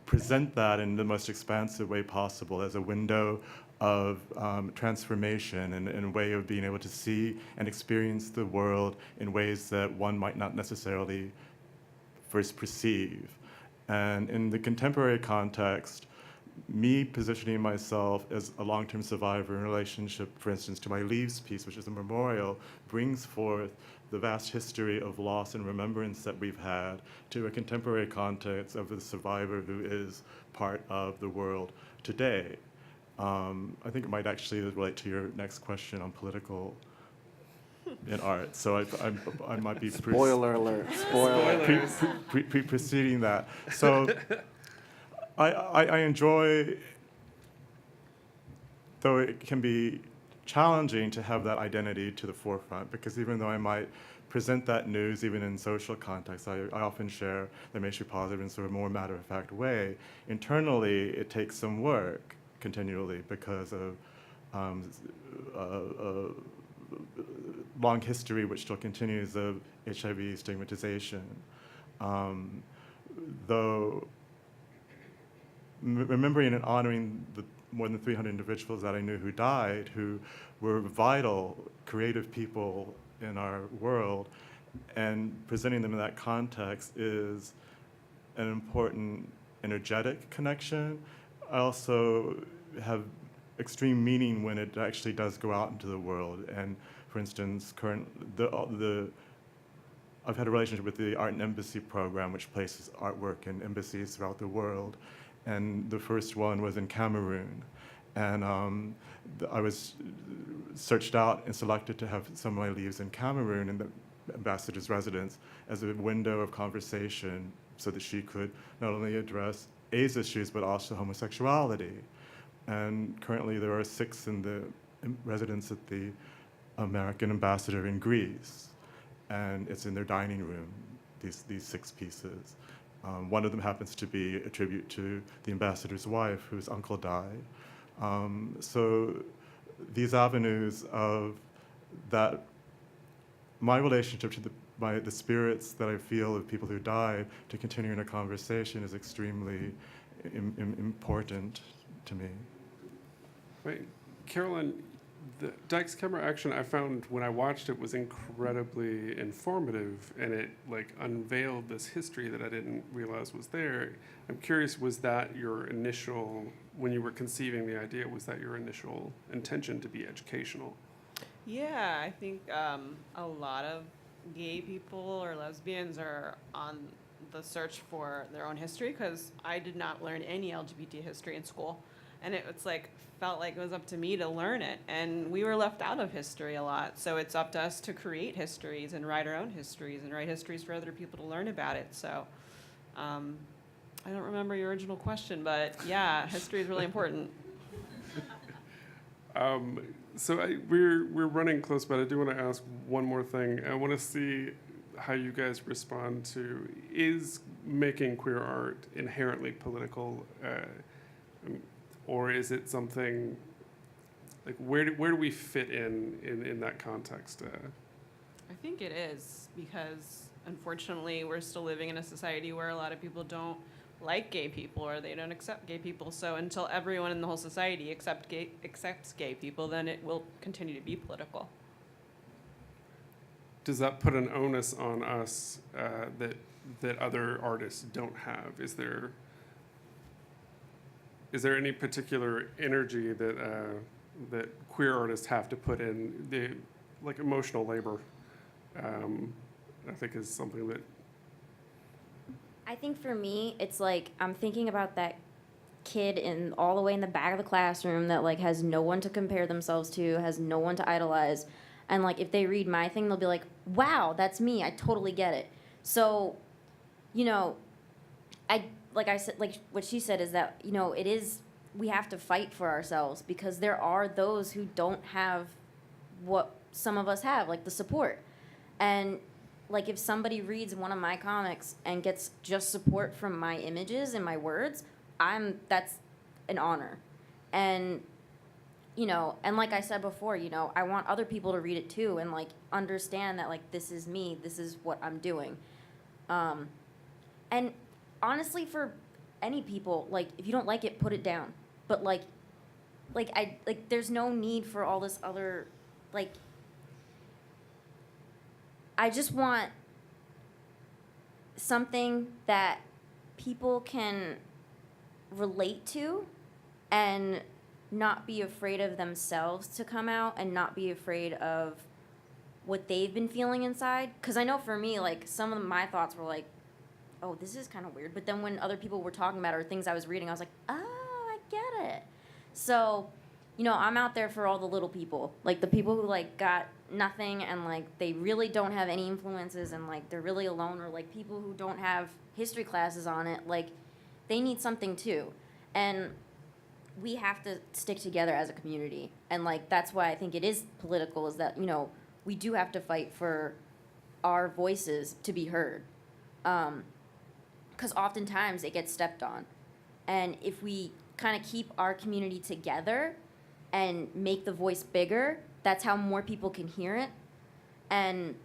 present that in the most expansive way possible as a window of transformation and a way of being able to see and experience the world in ways that one might not necessarily first perceive. And in the contemporary context, me positioning myself as a long-term survivor in relationship, for instance, to my Leaves piece, which is a memorial, brings forth the vast history of loss and remembrance that we've had to a contemporary context of the survivor who is part of the world today. I think it might actually relate to your next question on political in art. So I might be Spoiler alert. Spoiler. preceding that. So I enjoy, though it can be challenging to have that identity to the forefront, because even though I might present that news even in social contexts, I often share that makes you positive in sort of a more matter-of-fact way. Internally, it takes some work continually because of a long history, which still continues, of HIV stigmatization. Though remembering and honoring the more than 300 individuals that I knew who died, who were vital, creative people in our world, and presenting them in that context is an important energetic connection. I also have extreme meaning when it actually does go out into the world. And for instance, I've had a relationship with the Art and Embassy program, which places artwork in embassies throughout the world. And the first one was in Cameroon. And I was searched out and selected to have some of my leaves in Cameroon in the ambassador's residence as a window of conversation so that she could not only address AIDS issues, but also homosexuality. And currently there are 6 in the residence at the American ambassador in Greece. And it's in their dining room, these 6 pieces. One of them happens to be a tribute to the ambassador's wife, whose uncle died. So these avenues of that, my relationship to the spirits that I feel of people who died, to continue in a conversation is extremely important to me. Right. Carolyn, the Dykes camera action, I found when I watched it was incredibly informative, and it unveiled this history that I didn't realize was there. I'm curious, was that your initial, when you were conceiving the idea, was that your initial intention to be educational? Yeah, I think a lot of gay people or lesbians are on the search for their own history, because I did not learn any LGBT history in school. And it's felt like it was up to me to learn it. And we were left out of history a lot. So it's up to us to create histories and write our own histories and write histories for other people to learn about it. So I don't remember your original question, but yeah, history is really important. So we're running close, but I do want to ask one more thing. I want to see how you guys respond to, is making queer art inherently political? Or is it something, where do we fit in that context? I think it is, because unfortunately we're still living in a society where a lot of people don't like gay people, or they don't accept gay people. So until everyone in the whole society accepts gay people, then it will continue to be political. Does that put an onus on us that other artists don't have? Is there any particular energy that queer artists have to put in, the emotional labor? I think is something that. I think for me, it's I'm thinking about that kid all the way in the back of the classroom that has no one to compare themselves to, has no one to idolize, and if they read my thing, they'll be like, "Wow, that's me. I totally get it." So, I said, what she said is that, it is, we have to fight for ourselves, because there are those who don't have what some of us have, the support. And, if somebody reads one of my comics and gets just support from my images and my words, that's an honor. And you know, and like I said before, you know, I want other people to read it too and like understand that like this is me, this is what I'm doing. And honestly, for any people, like if you don't like it, put it down. But like there's no need for all this other, like, I just want something that people can relate to and not be afraid of themselves to come out and not be afraid of what they've been feeling inside. Because I know for me, like, some of my thoughts were like, oh, this is kind of weird. But then when other people were talking about it or things I was reading, I was like, oh, I get it. So, you know, I'm out there for all the little people. Like, the people who, like, got nothing and, like, they really don't have any influences and, like, they're really alone. Or, like, people who don't have history classes on it. Like, they need something, too. And we have to stick together as a community. And, like, that's why I think it is political, is that, you know, we do have to fight for our voices to be heard. Because oftentimes it gets stepped on. And if we kind of keep our community together and make the voice bigger, that's how more people can hear it. And,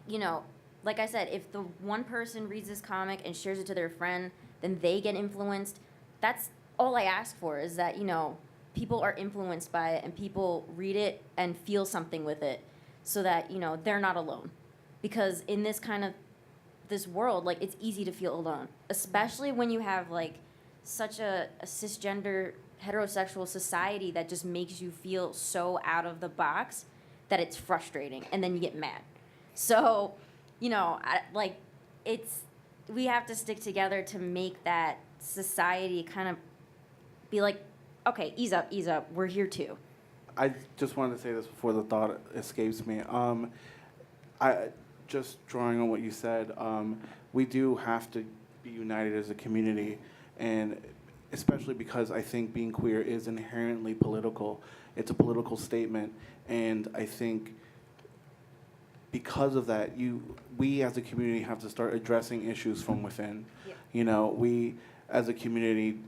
you know, like I said, if the one person reads this comic and shares it to their friend, then they get influenced. That's all I ask for, is that, you know, people are influenced by it and people read it and feel something with it so that, you know, they're not alone. Because in this kind of, this world, like, it's easy to feel alone, especially when you have, like, such a cisgender heterosexual society that just makes you feel so out of the box that it's frustrating, and then you get mad. So, you know, we have to stick together to make that society kind of be like, okay, ease up, we're here too. I just wanted to say this before the thought escapes me. Just drawing on what you said, we do have to be united as a community, and especially because I think being queer is inherently political. It's a political statement, and I think because of that, we as a community have to start addressing issues from within. Yeah. You know, we as a community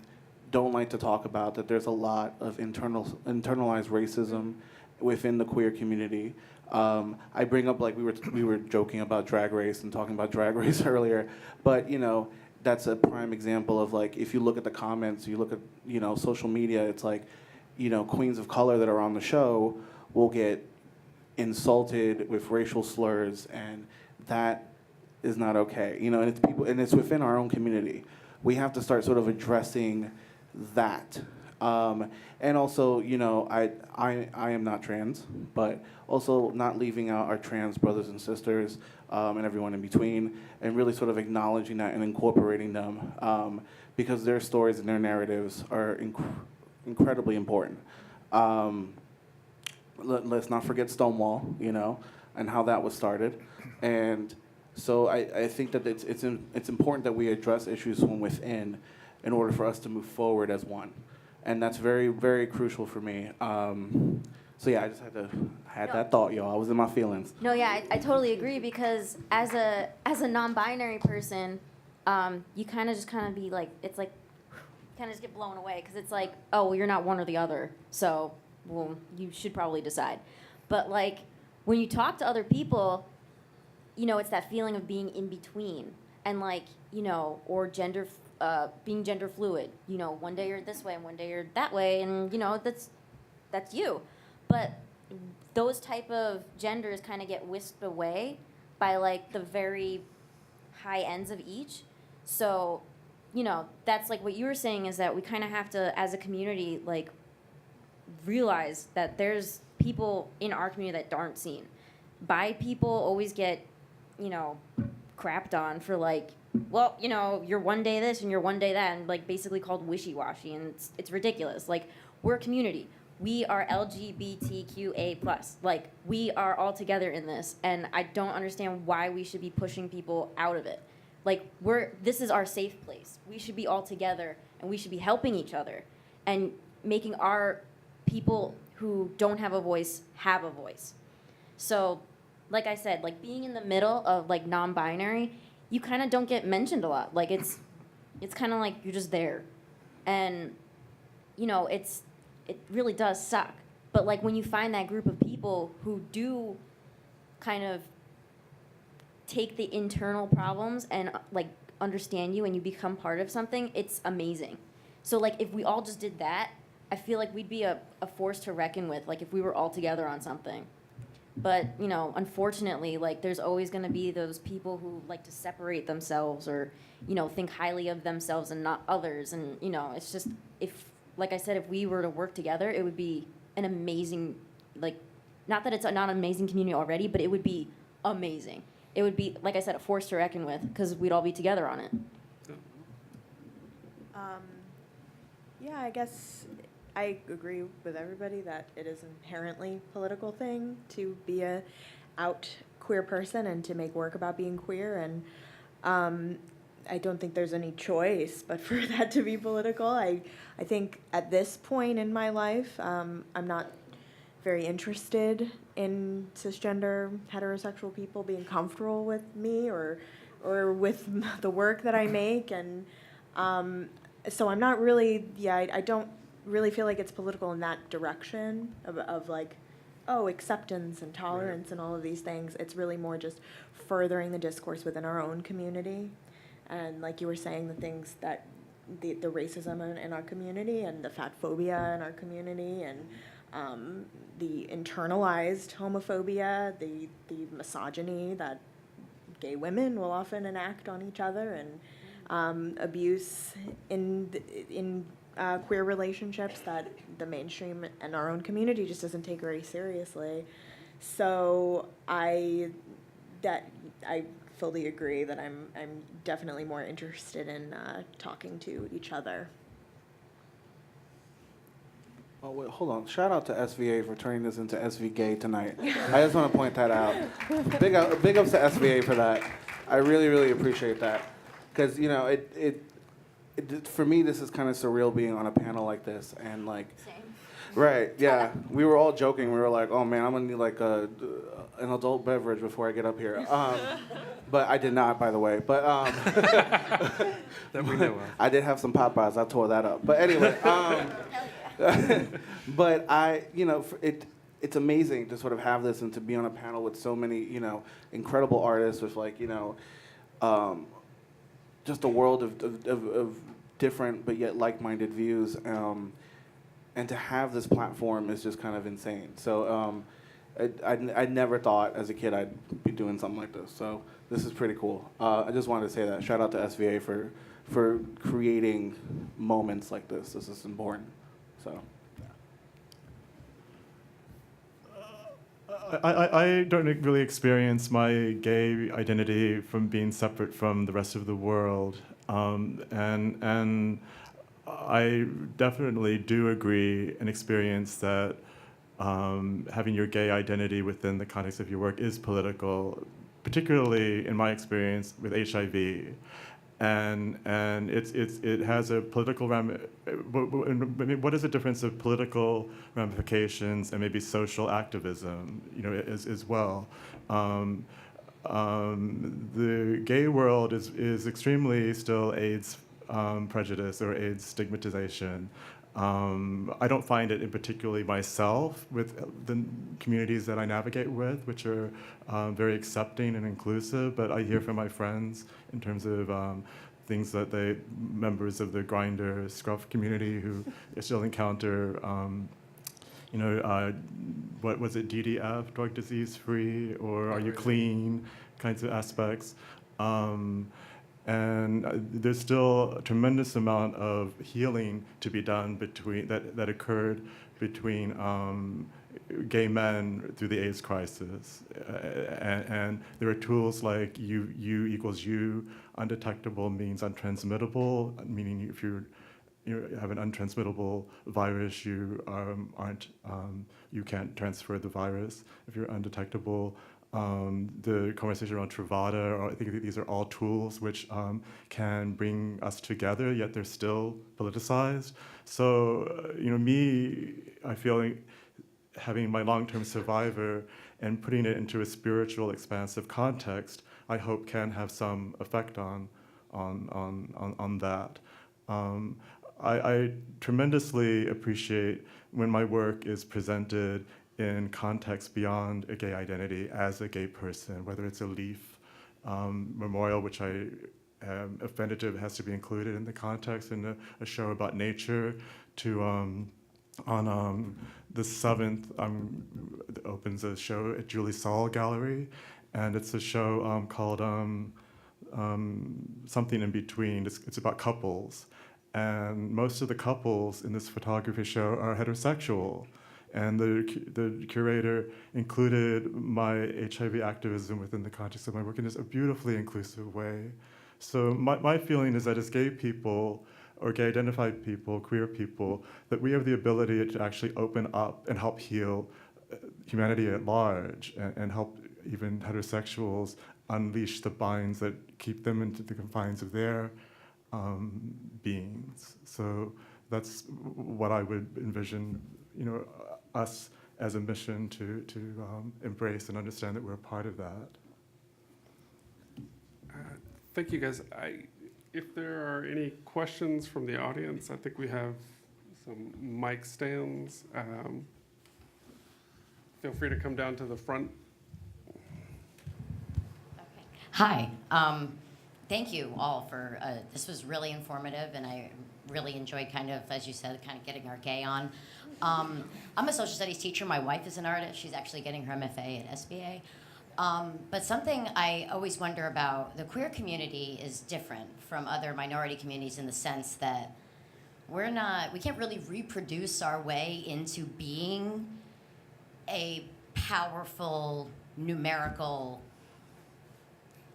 don't like to talk about that there's a lot of internalized racism within the queer community. I bring up, like, we were joking about Drag Race and talking about Drag Race earlier, but, you know, that's a prime example of, like, if you look at the comments, you look at, you know, social media, it's like, you know, queens of color that are on the show will get insulted with racial slurs, and that is not okay. You know, and it's people, and it's within our own community. We have to start sort of addressing that. And also, you know, I am not trans, but also not leaving out our trans brothers and sisters and everyone in between, and really sort of acknowledging that and incorporating them, because their stories and their narratives are incredibly important. Let's not forget Stonewall, you know, and how that was started. And so I think that it's important that we address issues from within in order for us to move forward as one. And that's very, very crucial for me. So yeah, I just had that thought, y'all. I was in my feelings. No, yeah, I totally agree, because as a non-binary person, you kind of be like, it's like, kind of just get blown away, because it's like, oh, well, you're not one or the other, so, well, you should probably decide. But, like, when you talk to other people, you know, it's that feeling of being in between, and, like, you know, or being gender fluid. You know, one day you're this way and one day you're that way, and, you know, that's you. But those type of genders kind of get whisked away by, like, the very high ends of each. So, you know, that's like what you were saying, is that we kind of have to, as a community, like, realize that there's people in our community that aren't seen. Bi people always get, you know, crapped on for, like, well, you know, you're one day this and you're one day that, and, like, basically called wishy-washy, and it's ridiculous. Like, we're a community. We are LGBTQA+. Like, we are all together in this, and I don't understand why we should be pushing people out of it. Like, this is our safe place. We should be all together, and we should be helping each other and making our people who don't have a voice have a voice. So, like I said, like, being in the middle of, like, non-binary, you kind of don't get mentioned a lot. Like, it's kind of like you're just there. And, you know, it's it really does suck. But like when you find that group of people who do kind of take the internal problems and like understand you and you become part of something, it's amazing. So like if we all just did that, I feel like we'd be a force to reckon with, like if we were all together on something. But, you know, unfortunately, like there's always going to be those people who like to separate themselves or, you know, think highly of themselves and not others. And, you know, it's just, if, like I said, if we were to work together, it would be an amazing, like, not that it's not an amazing community already, but it would be amazing. It would be, like I said, a force to reckon with because we'd all be together on it. Yeah, I guess I agree with everybody that it is inherently political thing to be a out queer person and to make work about being queer, and I don't think there's any choice but for that to be political. I think at this point in my life, I'm not very interested in cisgender heterosexual people being comfortable with me or with the work that I make, and so I'm not really, I don't really feel like it's political in that direction of like, oh, acceptance and tolerance and all of these things. It's really more just furthering the discourse within our own community. And like you were saying, the things that the racism in our community and the fat phobia in our community and the internalized homophobia, the misogyny that gay women will often enact on each other, and abuse in queer relationships that the mainstream and our own community just doesn't take very seriously. So I fully agree that I'm definitely more interested in talking to each other. Oh, wait, hold on. Shout out to SVA for turning this into SV Gay tonight. I just want to point that out. Big ups to SVA for that. I really, really appreciate that. Because, you know, it for me, this is kind of surreal being on a panel like this. And, like, Same. right, yeah. We were all joking. We were like, oh, man, I'm going to need, like, an adult beverage before I get up here. But I did not, by the way. But That we know of. I did have some Popeyes. I tore that up. But anyway, but it's amazing to sort of have this and to be on a panel with so many, you know, incredible artists with, like, you know, just a world of different but yet like-minded views, and to have this platform is just kind of insane. So I never thought as a kid I'd be doing something like this. So this is pretty cool. I just wanted to say that. Shout out to SVA for creating moments like this. This is important. So. I don't really experience my gay identity from being separate from the rest of the world, and I definitely do agree and experience that having your gay identity within the context of your work is political, particularly in my experience with HIV. And it has a political what is the difference of political ramifications and maybe social activism, you know, as well. The gay world is extremely still AIDS prejudice or AIDS stigmatization. I don't find it in particularly myself with the communities that I navigate with, which are very accepting and inclusive, but I hear from my friends in terms of things that members of the Grindr Scruff community who still encounter, you know, what was it, DDF, drug disease free, or are you clean, kinds of aspects. And there's still a tremendous amount of healing to be done that occurred between gay men through the AIDS crisis. And there are tools like U equals U, undetectable means untransmittable, meaning if you have an untransmittable virus, you can't transfer the virus. If you're undetectable, the conversation around Truvada, or I think these are all tools which can bring us together, yet they're still politicized. So, you know, I feel like having my long-term survivor and putting it into a spiritual, expansive context, I hope can have some effect on that. I tremendously appreciate when my work is presented in context beyond a gay identity as a gay person, whether it's a leaf memorial, which I am offended to has to be included in the context in a show about nature, to on the 7th opens a show at Julie Saul Gallery, and it's a show called Something in Between. It's about couples, and most of the couples in this photography show are heterosexual. And the curator included my HIV activism within the context of my work in just a beautifully inclusive way. So my feeling is that as gay people, or gay identified people, queer people, that we have the ability to actually open up and help heal humanity at large, and help even heterosexuals unleash the binds that keep them into the confines of their beings. So that's what I would envision, us as a mission to embrace and understand that we're a part of that. Thank you, guys. If there are any questions from the audience, I think we have some mic stands. Feel free to come down to the front. Okay. Hi. Thank you all for, this was really informative, and I really enjoyed as you said, getting our gay on. I'm a social studies teacher. My wife is an artist. She's actually getting her MFA at SVA. But something I always wonder about, the queer community is different from other minority communities in the sense that we can't really reproduce our way into being a powerful numerical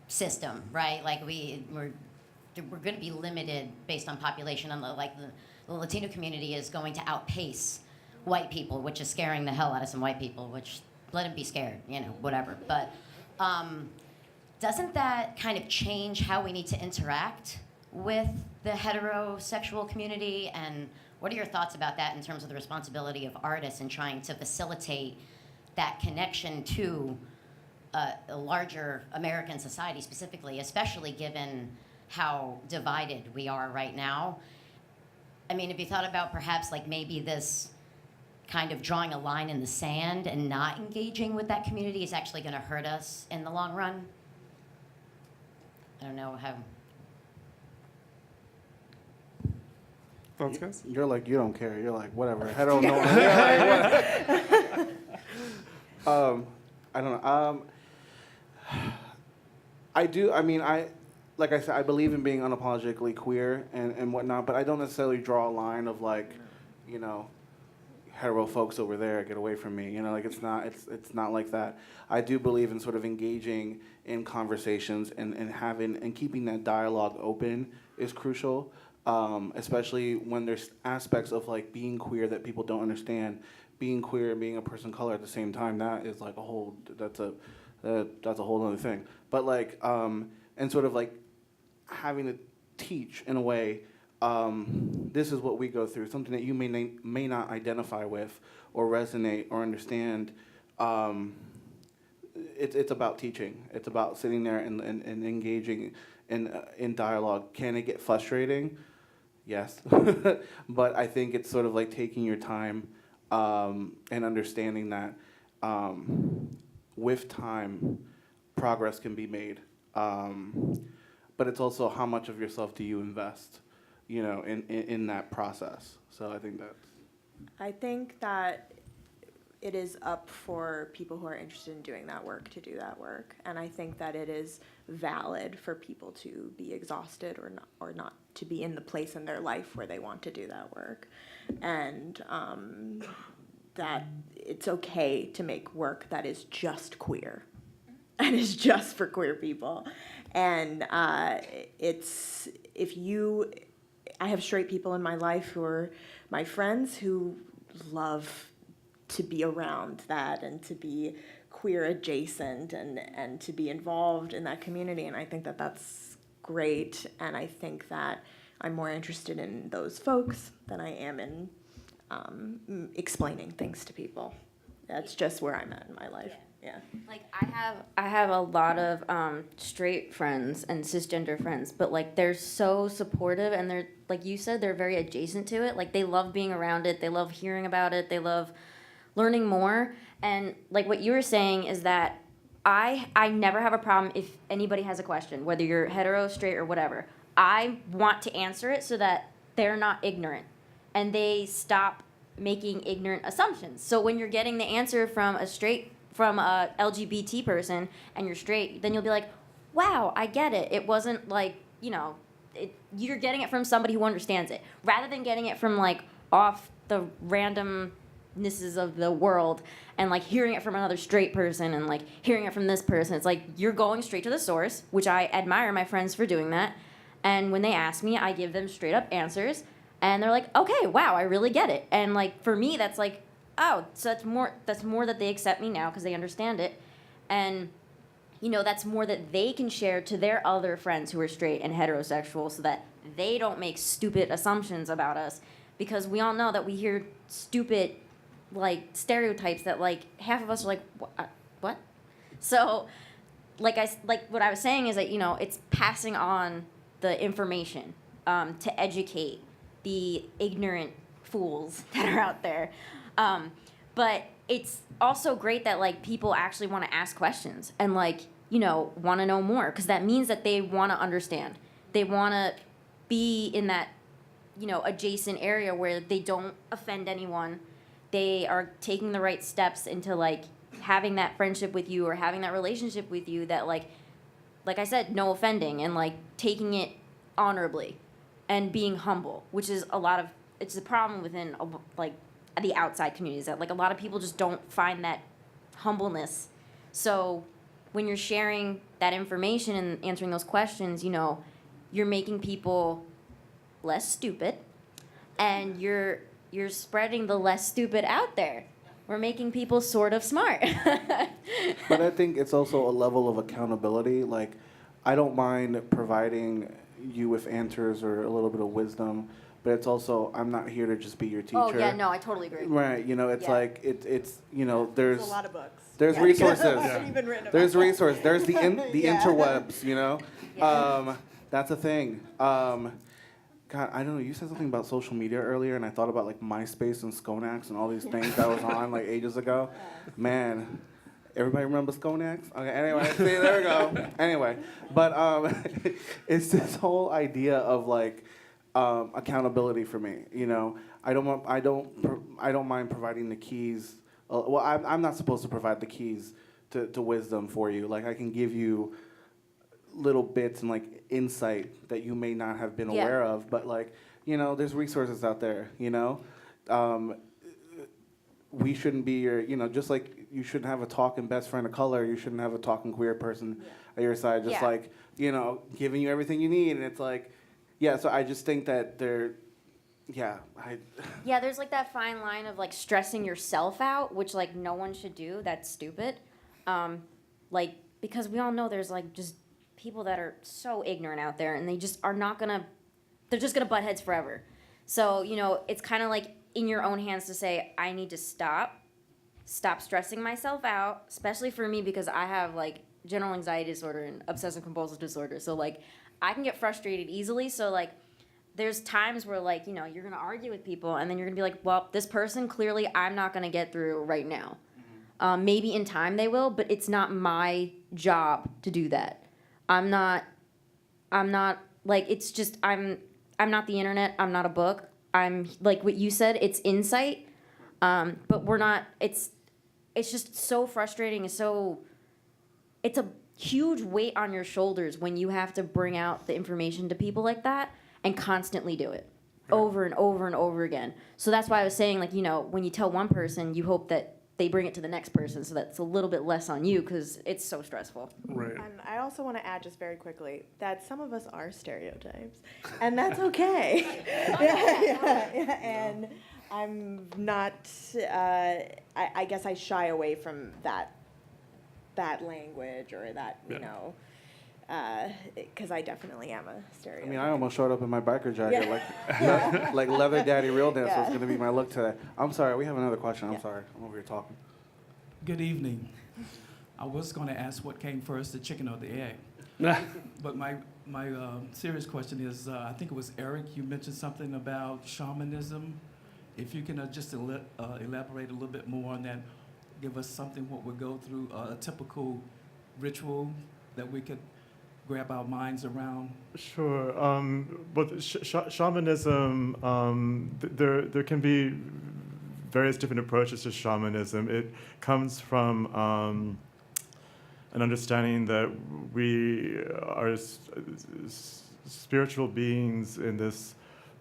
system, right? Like we're going to be limited based on population. The Latino community is going to outpace white people, which is scaring the hell out of some white people, which let them be scared, whatever. But doesn't that kind of change how we need to interact with the heterosexual community? And what are your thoughts about that in terms of the responsibility of artists in trying to facilitate that connection to a larger American society specifically, especially given how divided we are right now? I mean, have you thought about perhaps maybe this kind of drawing a line in the sand and not engaging with that community is actually going to hurt us in the long run? I don't know how. Thoughts, guys? You're like, you don't care. You're like, whatever. I don't know. I don't know. I do. I mean, like I said, I believe in being unapologetically queer and whatnot, but I don't necessarily draw a line of hetero folks over there, get away from me. It's not like that. I do believe in sort of engaging in conversations and keeping that dialogue open is crucial, especially when there's aspects of being queer that people don't understand. Being queer and being a person of color at the same time, that is that's a whole other thing. But and sort of having to teach in a way, this is what we go through, something that you may not identify with or resonate or understand. It's about teaching. It's about sitting there and engaging in dialogue. Can it get frustrating? Yes. But I think it's sort of taking your time and understanding that with time, progress can be made. But it's also how much of yourself do you invest, in that process. So I think that it is up for people who are interested in doing that work to do that work. And I think that it is valid for people to be exhausted or not to be in the place in their life where they want to do that work. And that it's okay to make work that is just queer and is just for queer people. And I have straight people in my life who are my friends who love to be around that and to be queer adjacent and to be involved in that community. And I think that that's great. And I think that I'm more interested in those folks than I am in explaining things to people. That's just where I'm at in my life. Yeah. Yeah. Like I have a lot of straight friends and cisgender friends, but like they're so supportive and they're like you said, they're very adjacent to it. Like they love being around it, they love hearing about it, they love learning more. And like what you were saying is that I never have a problem if anybody has a question, whether you're hetero, straight, or whatever. I want to answer it so that they're not ignorant and they stop making ignorant assumptions. So when you're getting the answer from a LGBT person and you're straight, then you'll be like, wow, I get it. It wasn't like, you're getting it from somebody who understands it, rather than getting it from like off the randomnesses of the world and like hearing it from another straight person and like hearing it from this person. It's like you're going straight to the source, which I admire my friends for doing that. And when they ask me, I give them straight up answers and they're like, okay, wow, I really get it. And like for me, that's like, oh, so that's more that they accept me now because they understand it. And that's more that they can share to their other friends who are straight and heterosexual so that they don't make stupid assumptions about us, because we all know that we hear stupid like stereotypes that like half of us are like what? So like what I was saying is that it's passing on the information to educate the ignorant fools that are out there. But it's also great that like people actually want to ask questions and like, want to know more, because that means that they want to understand. They want to be in that, adjacent area where they don't offend anyone. They are taking the right steps into like having that friendship with you or having that relationship with you that like I said, no offending, and like taking it honorably and being humble, which is it's a problem within like the outside communities that like a lot of people just don't find that humbleness. So when you're sharing that information and answering those questions, you're making people less stupid, and you're spreading the less stupid out there. We're making people sort of smart. But I think it's also a level of accountability. Like, I don't mind providing you with answers or a little bit of wisdom, but it's also, I'm not here to just be your teacher. Oh yeah, no, I totally agree. Right, it's Yeah. like it's there's There's a lot of books. there's resources. Even written about There's that. resources. There's the Yeah. interwebs. Yeah. That's a thing. God, I don't know. You said something about social media earlier, and I thought about like MySpace and Skonax and all these things that was on like ages ago. Man, everybody remember Skonax? Okay. Anyway, see, there we go. Anyway, but it's this whole idea of like accountability for me. I don't mind providing the keys. Well, I'm not supposed to provide the keys to wisdom for you. Like I can give you little bits and like insight that you may not have been Yeah. aware of, but like there's resources out there. We shouldn't be your just like you shouldn't have a talking best friend of color, you shouldn't have a talking queer person at your side, just Yeah. like giving you everything you need. And it's like so I just think that yeah, There's like that fine line of like stressing yourself out, which like no one should do. That's stupid. Like because we all know there's like just people that are so ignorant out there, and they just are not gonna. They're just gonna butt heads forever. So it's kind of like in your own hands to say, I need to stop stressing myself out, especially for me because I have like general anxiety disorder and obsessive compulsive disorder. So like I can get frustrated easily. So like there's times where like you're gonna argue with people, and then you're gonna be like, well, this person clearly I'm not gonna get through right now. Maybe in time they will, but it's not my job to do that. I'm not like it's just I'm not the internet. I'm not a book. I'm like what you said. It's insight, but we're not. It's just so frustrating. It's a huge weight on your shoulders when you have to bring out the information to people like that and constantly do it over and over and over again. So that's why I was saying like when you tell one person, you hope that they bring it to the next person, so that's a little bit less on you because it's so stressful. Right. And I also want to add just very quickly that some of us are stereotypes, and that's okay. Yeah. And I'm not. I guess I shy away from that language or that because I definitely am a stereotype. I mean, I almost showed up in my biker jacket, like leather daddy real dance was going to be my look today. I'm sorry, we have another question. I'm sorry, I'm over here talking. Good evening. I was going to ask what came first, the chicken or the egg. But my serious question is, I think it was Eric, you mentioned something about shamanism. If you can just elaborate a little bit more on that, give us something what would go through a typical ritual that we could grab our minds around. Sure. But shamanism, there can be various different approaches to shamanism. It comes from an understanding that we are spiritual beings in this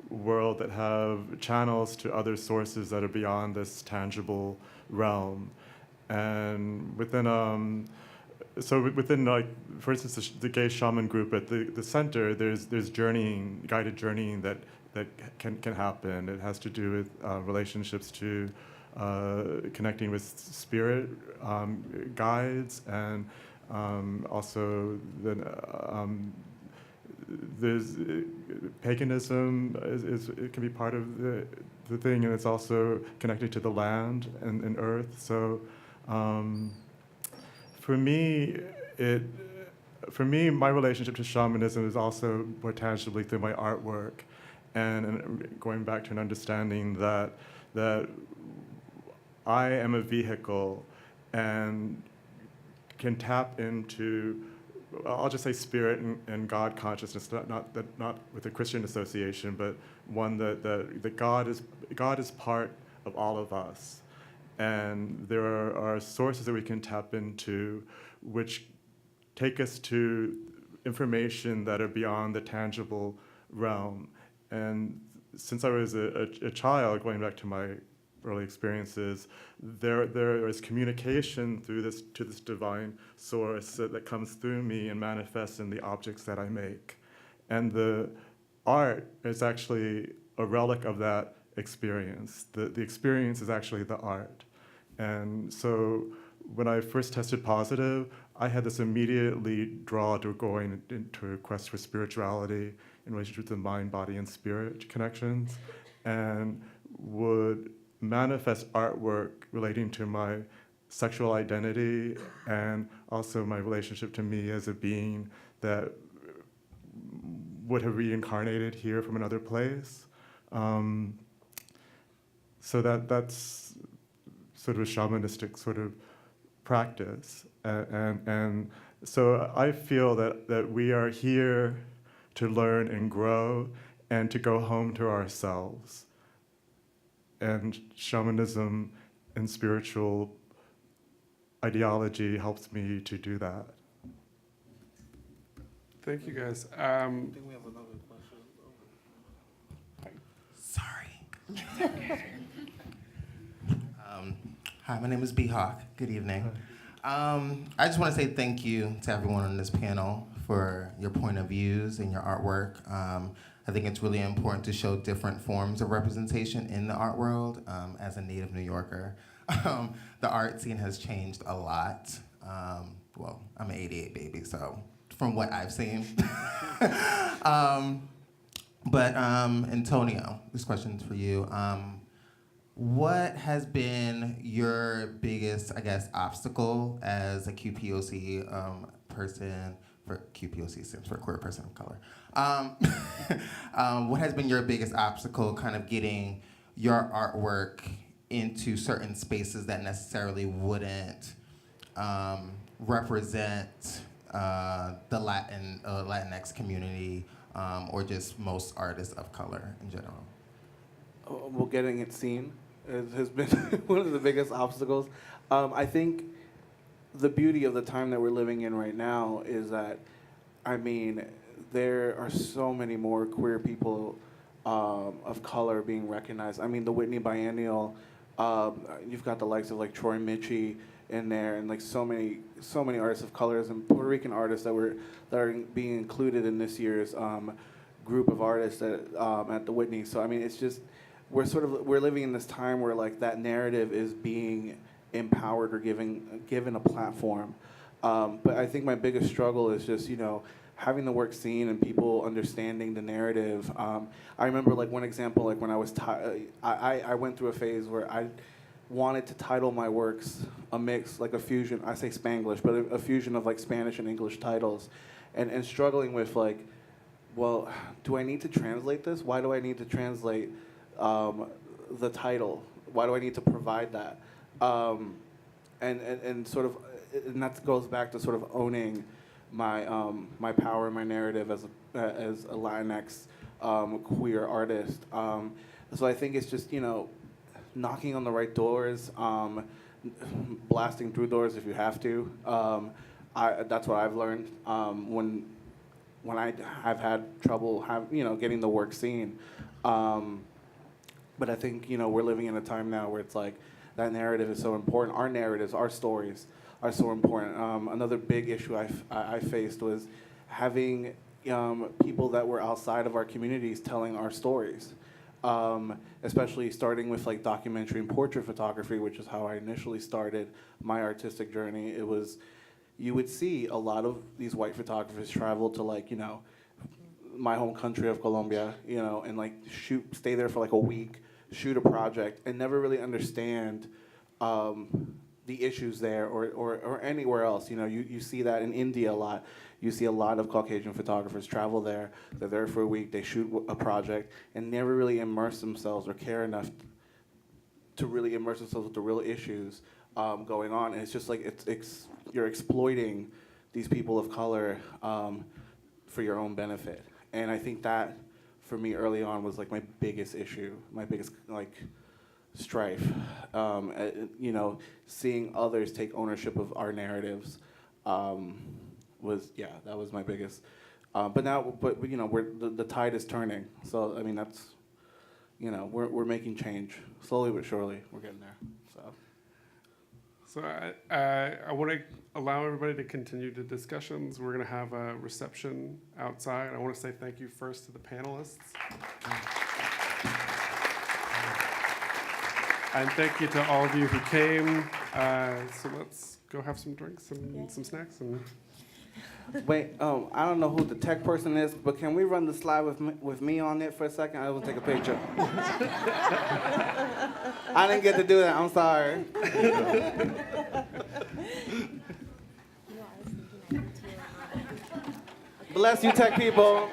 world that have channels to other sources that are beyond this tangible realm. And within like, for instance, the gay shaman group at the center, there's journeying, guided journeying that can happen. It has to do with relationships to connecting with spirit guides, and also there's paganism it can be part of the thing, and it's also connected to the land and earth. So for me, my relationship to shamanism is also more tangibly through my artwork, and going back to an understanding that I am a vehicle and can tap into, I'll just say, spirit and God consciousness, not with a Christian association, but one that God is part of all of us. And there are sources that we can tap into which take us to information that are beyond the tangible realm. And since I was a child, going back to my early experiences, there is communication through this divine source that comes through me and manifests in the objects that I make. And the art is actually a relic of that experience. The experience is actually the art. And so when I first tested positive, I had this immediately draw to going into a quest for spirituality in relationship to the mind, body, and spirit connections, and would manifest artwork relating to my sexual identity and also my relationship to me as a being that would have reincarnated here from another place. So that's sort of a shamanistic sort of practice. And so I feel that we are here to learn and grow and to go home to ourselves. And shamanism and spiritual ideology helps me to do that. Thank you, guys. I think we have another question. Sorry. Hi, my name is B Hawk. Good evening. I just want to say thank you to everyone on this panel for your point of views and your artwork. I think it's really important to show different forms of representation in the art world. As a native New Yorker, the art scene has changed a lot. Well, I'm an '88 baby, so from what I've seen. But Antonio, this question's for you. What has been your biggest, I guess, obstacle as a QPOC person? For QPOC stands for queer person of color. What has been your biggest obstacle kind of getting your artwork into certain spaces that necessarily wouldn't represent the Latinx community or just most artists of color in general? Well, getting it seen has been one of the biggest obstacles. I think the beauty of the time that we're living in right now is that, I mean, there are so many more queer people of color being recognized. I mean, the Whitney Biennial, you've got the likes of like Troy Mitchie in there, and like so many artists of colors and Puerto Rican artists that are being included in this year's group of artists at the Whitney. So I mean, it's just we're living in this time where like that narrative is being empowered or given a platform. But I think my biggest struggle is just, having the work seen and people understanding the narrative. I remember like one example, like when I was I went through a phase where wanted to title my works a mix, like a fusion, I say Spanglish, but a fusion of like Spanish and English titles, and struggling with like, well, do I need to translate this? Why do I need to translate the title? Why do I need to provide that? And sort of, and that goes back to sort of owning my my power, my narrative as a Latinx queer artist. So I think it's just, you know, knocking on the right doors, blasting through doors if you have to. That's what I've learned when I've had trouble, getting the work seen. But I think, you know, we're living in a time now where it's like that narrative is so important. Our narratives, our stories are so important. Another big issue I faced was having people that were outside of our communities telling our stories. Especially starting with like documentary and portrait photography, which is how I initially started my artistic journey. It was, you would see a lot of these white photographers travel to like, you know, my home country of Colombia, you know, and like stay there for like a week, shoot a project, and never really understand the issues there or anywhere else. You know, you see that in India a lot. You see a lot of Caucasian photographers travel there. They're there for a week. They shoot a project and never really immerse themselves or care enough to really immerse themselves with the real issues going on. And it's just like you're exploiting these people of color for your own benefit. And I think that, for me, early on was like my biggest issue, my biggest like strife. You know, seeing others take ownership of our narratives. That was my biggest. But you know, the tide is turning. So I mean, that's, you know, we're making change slowly but surely. We're getting there. So I want to allow everybody to continue the discussions. We're going to have a reception outside. I want to say thank you first to the panelists. And thank you to all of you who came. So let's go have some drinks and some snacks. And Wait, I don't know who the tech person is, but can we run the slide with me on it for a second? I want to take a picture. I didn't get to do that. I'm sorry. Bless you, tech people.